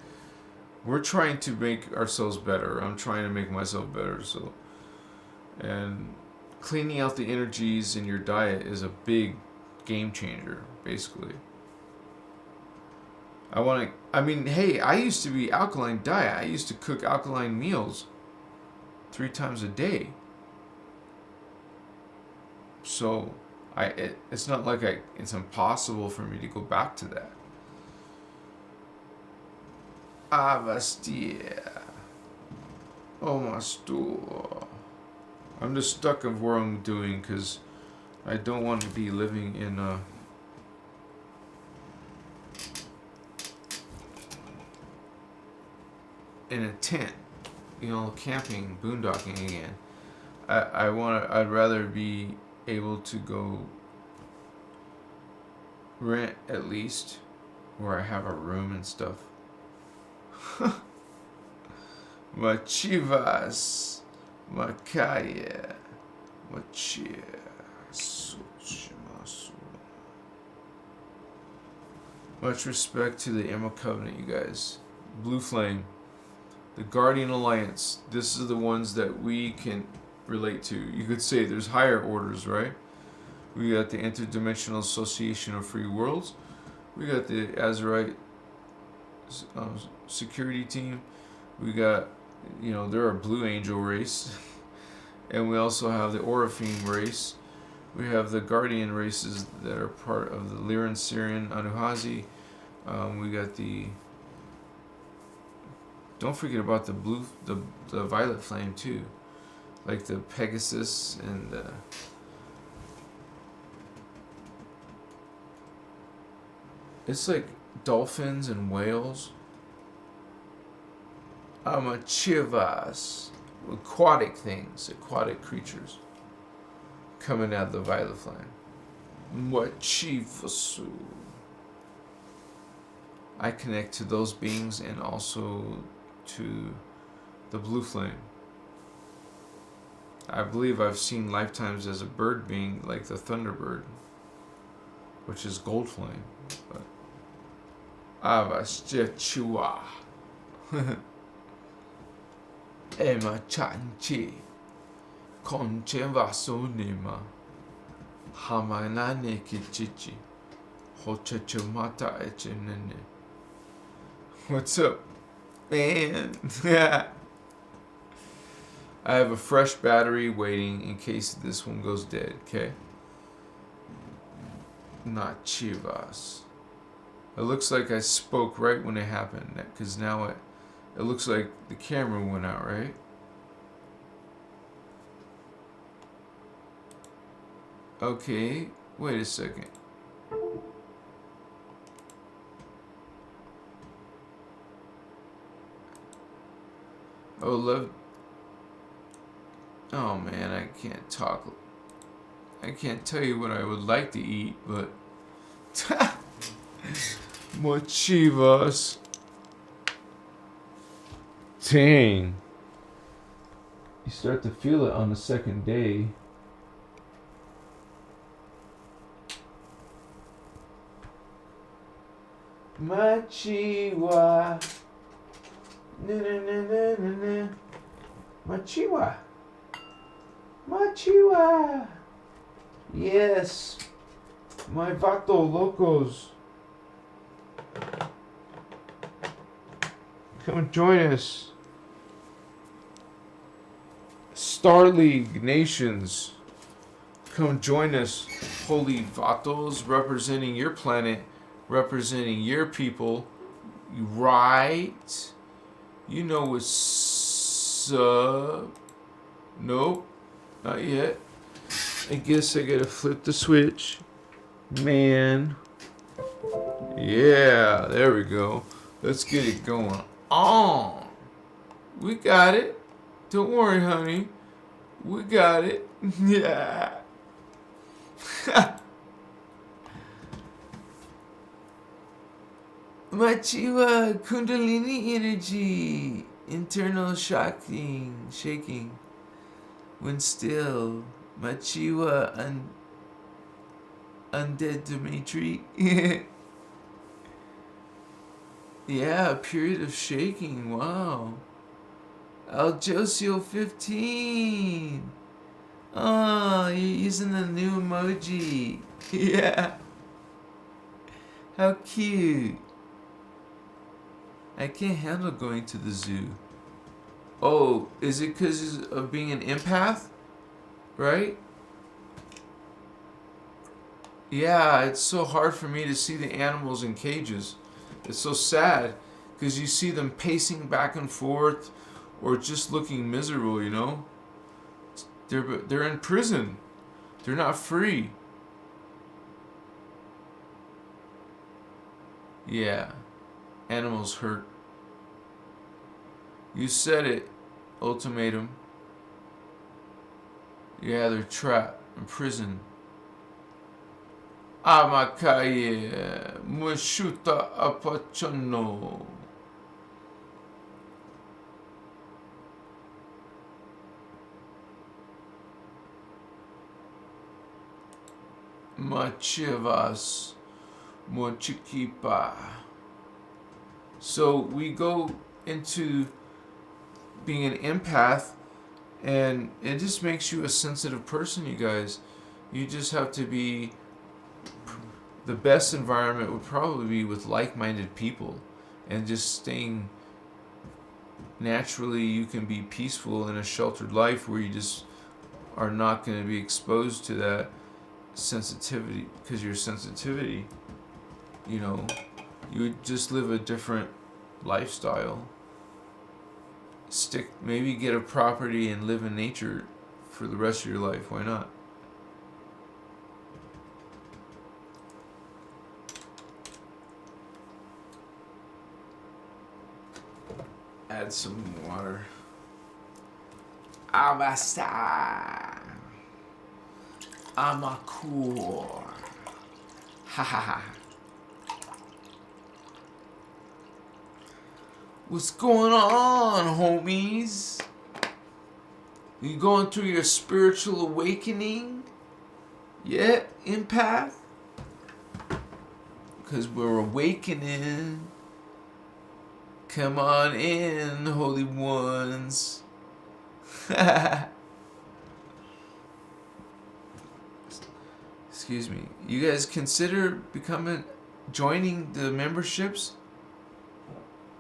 we're trying to make ourselves better. I'm trying to make myself better. So, and cleaning out the energies in your diet is a big game changer, basically. I mean, hey, I used to be alkaline diet. I used to cook alkaline meals 3 times a day. So, it's not like it's impossible for me to go back to that. Avastia. Oh my store. I'm just stuck of what I'm doing because I don't want to be living in a tent, you know, camping, boondocking again. I'd rather be able to go rent at least where I have a room and stuff. Machivas, Makaya, Machia, Sochimasu. Much respect to the Emerald Covenant, you guys. Blue Flame, the Guardian Alliance. This is the ones that we can relate to. You could say there's higher orders, right? We got the Interdimensional Association of Free Worlds. We got the Azerite security team. We got, you know, they're a Blue Angel race. And we also have the Orifeme race. We have the Guardian races that are part of the Lyran, Syrian, Anuhazi. We got the... Don't forget about the the Violet Flame too. Like the Pegasus and it's like dolphins and whales. Chivas. Aquatic things, aquatic creatures coming out of the Violet Flame. Machivasu. I connect to those beings and also to the Blue Flame. I believe I've seen lifetimes as a bird being like the Thunderbird, which is Gold Flame. But Avasjechua. Ema chanchi. Conche vasonima. Hamanane kichichi. Hochachumata echenene. What's up, man? I have a fresh battery waiting in case this one goes dead, okay? Not Chivas. It looks like I spoke right when it happened, because now it looks like the camera went out, right? Okay, wait a second. Oh, love. Oh man, I can't talk. I can't tell you what I would like to eat, but more chivas. Dang. You start to feel it on the second day. Machiwa. Na na na na na na. Machiwa. Machiwa. Yes. My vato locos. Come join us. Star League nations. Come join us. Holy vatos representing your planet, representing your people. Right? You know what's up. Nope. Not yet. I guess I gotta flip the switch. Man. Yeah, there we go. Let's get it going on. We got it. Don't worry, honey. We got it. Yeah. Machiwa Kundalini energy. Internal shaking. When still. Machiwa undead Dimitri. Yeah, a period of shaking. Wow. Aljosio 15. Oh, you're using the new emoji. Yeah. How cute. I can't handle going to the zoo. Oh, is it because of being an empath? Right? Yeah, it's so hard for me to see the animals in cages. It's so sad because you see them pacing back and forth or just looking miserable, you know? They're in prison. They're not free. Yeah. Animals hurt. You said it. Ultimatum. Yeah, they're trapped in prison. Amakaye Mushuta Apachono. Machivas Mochikipa. So we go into being an empath, and it just makes you a sensitive person, you guys. You just have to be... The best environment would probably be with like-minded people, and just staying naturally. You can be peaceful in a sheltered life where you just are not going to be exposed to that sensitivity, because your sensitivity, you know, you would just live a different lifestyle. Maybe get a property and live in nature for the rest of your life. Why not? Add some water. Abasa. Amakur. Ha ha ha. What's going on, homies? You going through your spiritual awakening? Yeah, empath? Because we're awakening. Come on in, holy ones. Excuse me. You guys consider joining the memberships?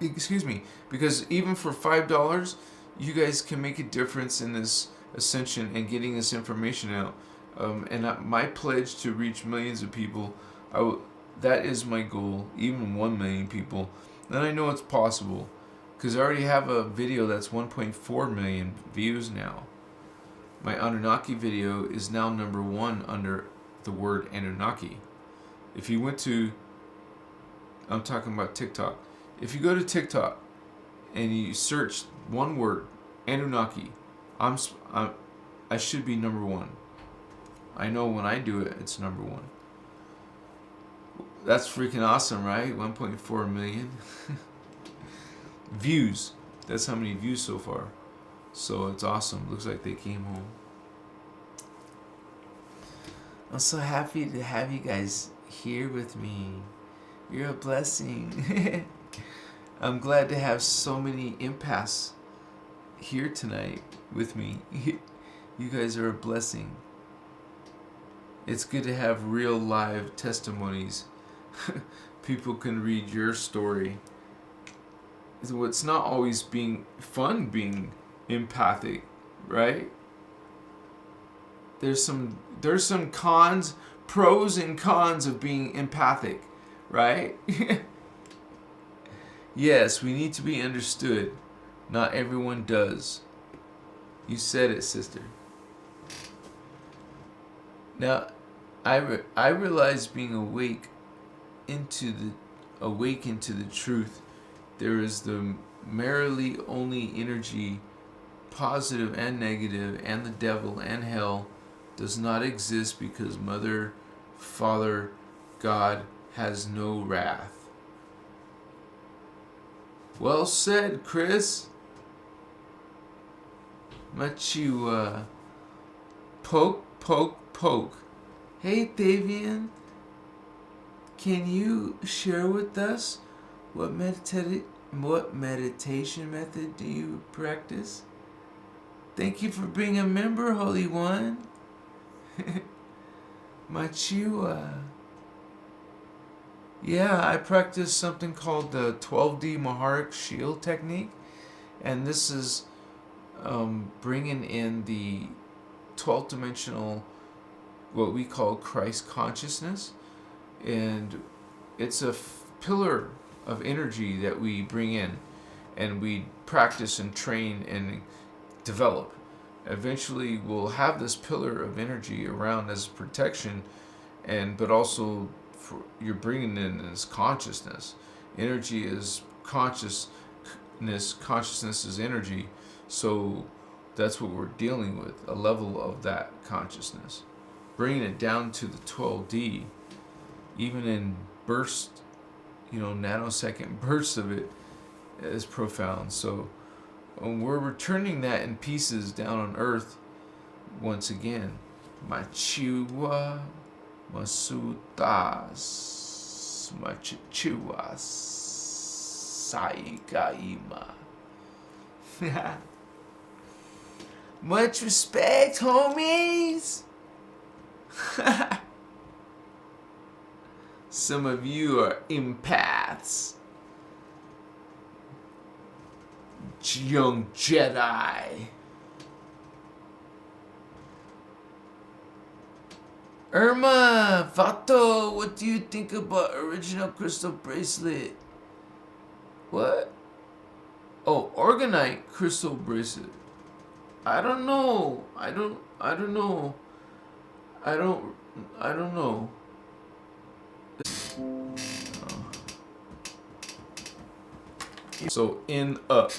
Excuse me. Because even for $5, you guys can make a difference in this ascension and getting this information out. And my pledge to reach millions of people, that is my goal, even 1 million people. And I know it's possible, because I already have a video that's 1.4 million views now. My Anunnaki video is now #1 under the word Anunnaki. If you went to, I'm talking about TikTok. If you go to TikTok and you search one word, Anunnaki, I should be #1. I know when I do it, it's #1. That's freaking awesome, right? 1.4 million views. That's how many views so far. So it's awesome. Looks like they came home. I'm so happy to have you guys here with me. You're a blessing. I'm glad to have so many empaths here tonight with me. You guys are a blessing. It's good to have real live testimonies. People can read your story. It's not always being fun being empathic, right? There's some cons, pros and cons of being empathic, right? Yes, we need to be understood. Not everyone does. You said it, sister. Now, I realize being awake into the truth, there is the merely only energy, positive and negative, and the devil and hell does not exist, because Mother, Father, God has no wrath. Well said, Chris. Machiwa. Poke, poke, poke. Hey, Thavian. Can you share with us what meditation method do you practice? Thank you for being a member, Holy One. Machiwa. Yeah, I practice something called the 12D Maharic Shield technique, and this is bringing in the 12th dimensional, what we call Christ consciousness, and it's a pillar of energy that we bring in, and we practice and train and develop. Eventually, we'll have this pillar of energy around as protection, but also you're bringing in this consciousness. Energy is consciousness. Consciousness is energy. So that's what we're dealing with, a level of that consciousness. Bringing it down to the 12D, even in burst, nanosecond bursts of it, is profound. So we're returning that in pieces down on Earth once again. Machiwa Masutas Machichuas Saigaima. Much respect, homies. Some of you are empaths. Young Jedi. Irma, Vato, what do you think about original crystal bracelet? What? Oh, organite crystal bracelet. I don't know. I don't know. I don't know. So in up.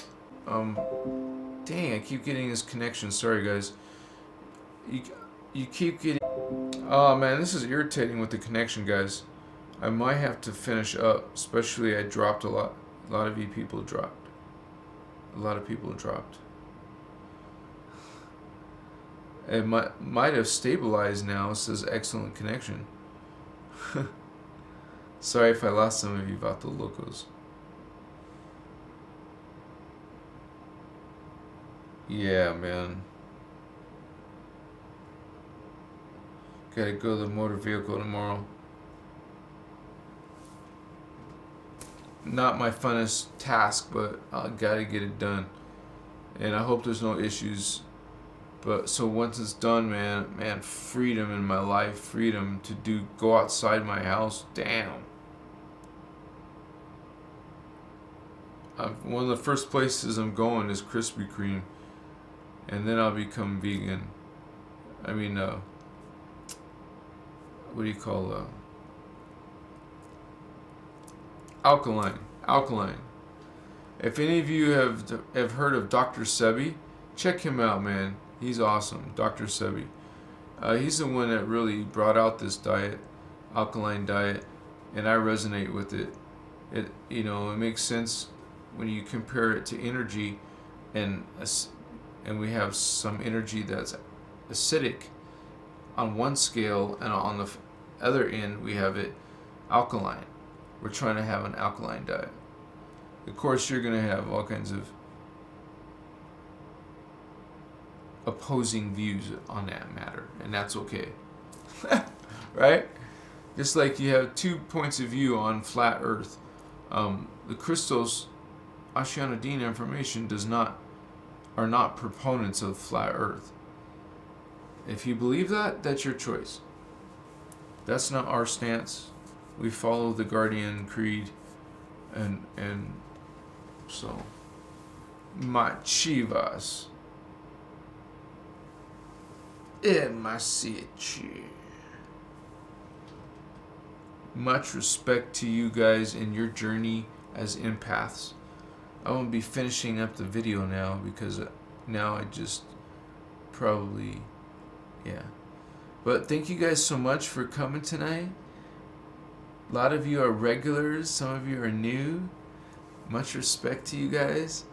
Dang, I keep getting this connection. Sorry guys. You keep getting. Oh man, this is irritating with the connection, guys. I might have to finish up. Especially I dropped a lot. A lot of you people dropped. A lot of people dropped. It might have stabilized now. It says excellent connection. Sorry if I lost some of you about the locos. Yeah, man. Gotta go to the motor vehicle tomorrow. Not my funnest task, but I gotta get it done. And I hope there's no issues. But so once it's done, man, freedom in my life, freedom to go outside my house. Damn. One of the first places I'm going is Krispy Kreme, and then I'll become vegan. I mean, what do you call alkaline. If any of you have heard of Dr. Sebi, check him out, man. He's awesome, Dr. Sebi. He's the one that really brought out this diet, alkaline diet, and I resonate with it. It makes sense when you compare it to energy, and we have some energy that's acidic on one scale, and on the other end we have it alkaline. We're trying to have an alkaline diet. Of course, you're going to have all kinds of opposing views on that matter, and that's okay. Right? Just like you have 2 points of view on flat earth. The Christos Ashiana information are not proponents of flat earth. If you believe that, that's your choice. That's not our stance. We follow the Guardian Creed, and so my chivas in my city. Much respect to you guys in your journey as empaths. I won't be finishing up the video now because now I just probably, yeah. But thank you guys so much for coming tonight. A lot of you are regulars, some of you are new. Much respect to you guys.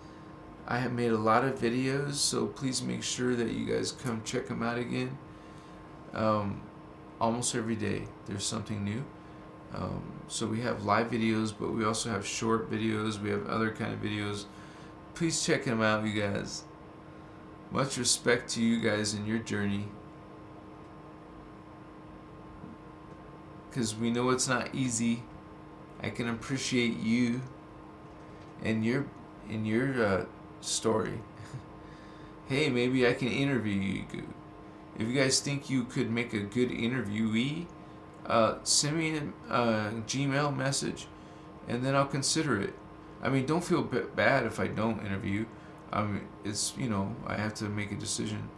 I have made a lot of videos, so please make sure that you guys come check them out again. Almost every day there's something new. So we have live videos, but we also have short videos. We have other kind of videos. Please check them out, you guys. Much respect to you guys in your journey, because we know it's not easy. I can appreciate you and your story. Hey, maybe I can interview you. If you guys think you could make a good interviewee, send me a Gmail message, and then I'll consider it. I mean, don't feel bad if I don't interview. I mean, it's, I have to make a decision,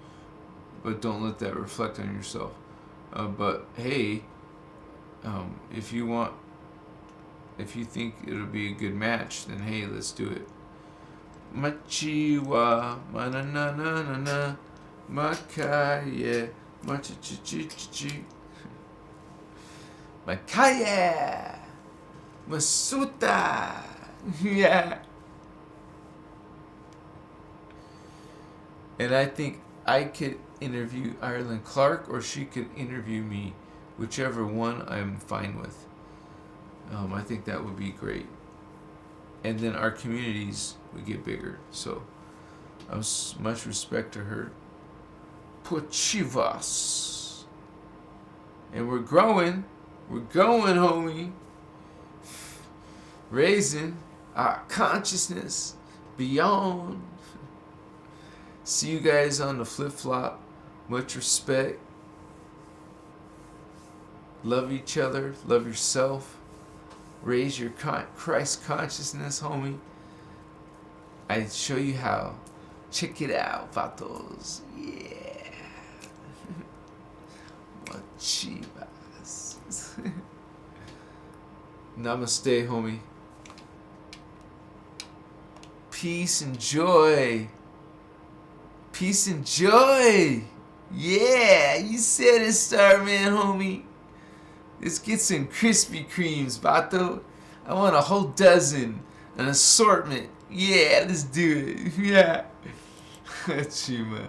but don't let that reflect on yourself. But hey, if you think it'll be a good match, then hey, let's do it. Machiwa, mananana, makaye, machichichichi. Makaya, Masuta, yeah. And I think I could interview Ireland Clark, or she could interview me, whichever one I'm fine with. I think that would be great. And then our communities would get bigger. So, much respect to her. Pochivas. And we're growing. We're going, homie. Raising our consciousness beyond. See you guys on the flip-flop. Much respect. Love each other. Love yourself. Raise your Christ consciousness, homie. I show you how. Check it out, vatos. Yeah. Chivas. Namaste, homie. Peace and joy. Peace and joy. Yeah, you said it, Starman, homie. Let's get some Krispy Kremes, vato. I want a whole dozen. An assortment. Yeah, let's do it. Yeah. Chima.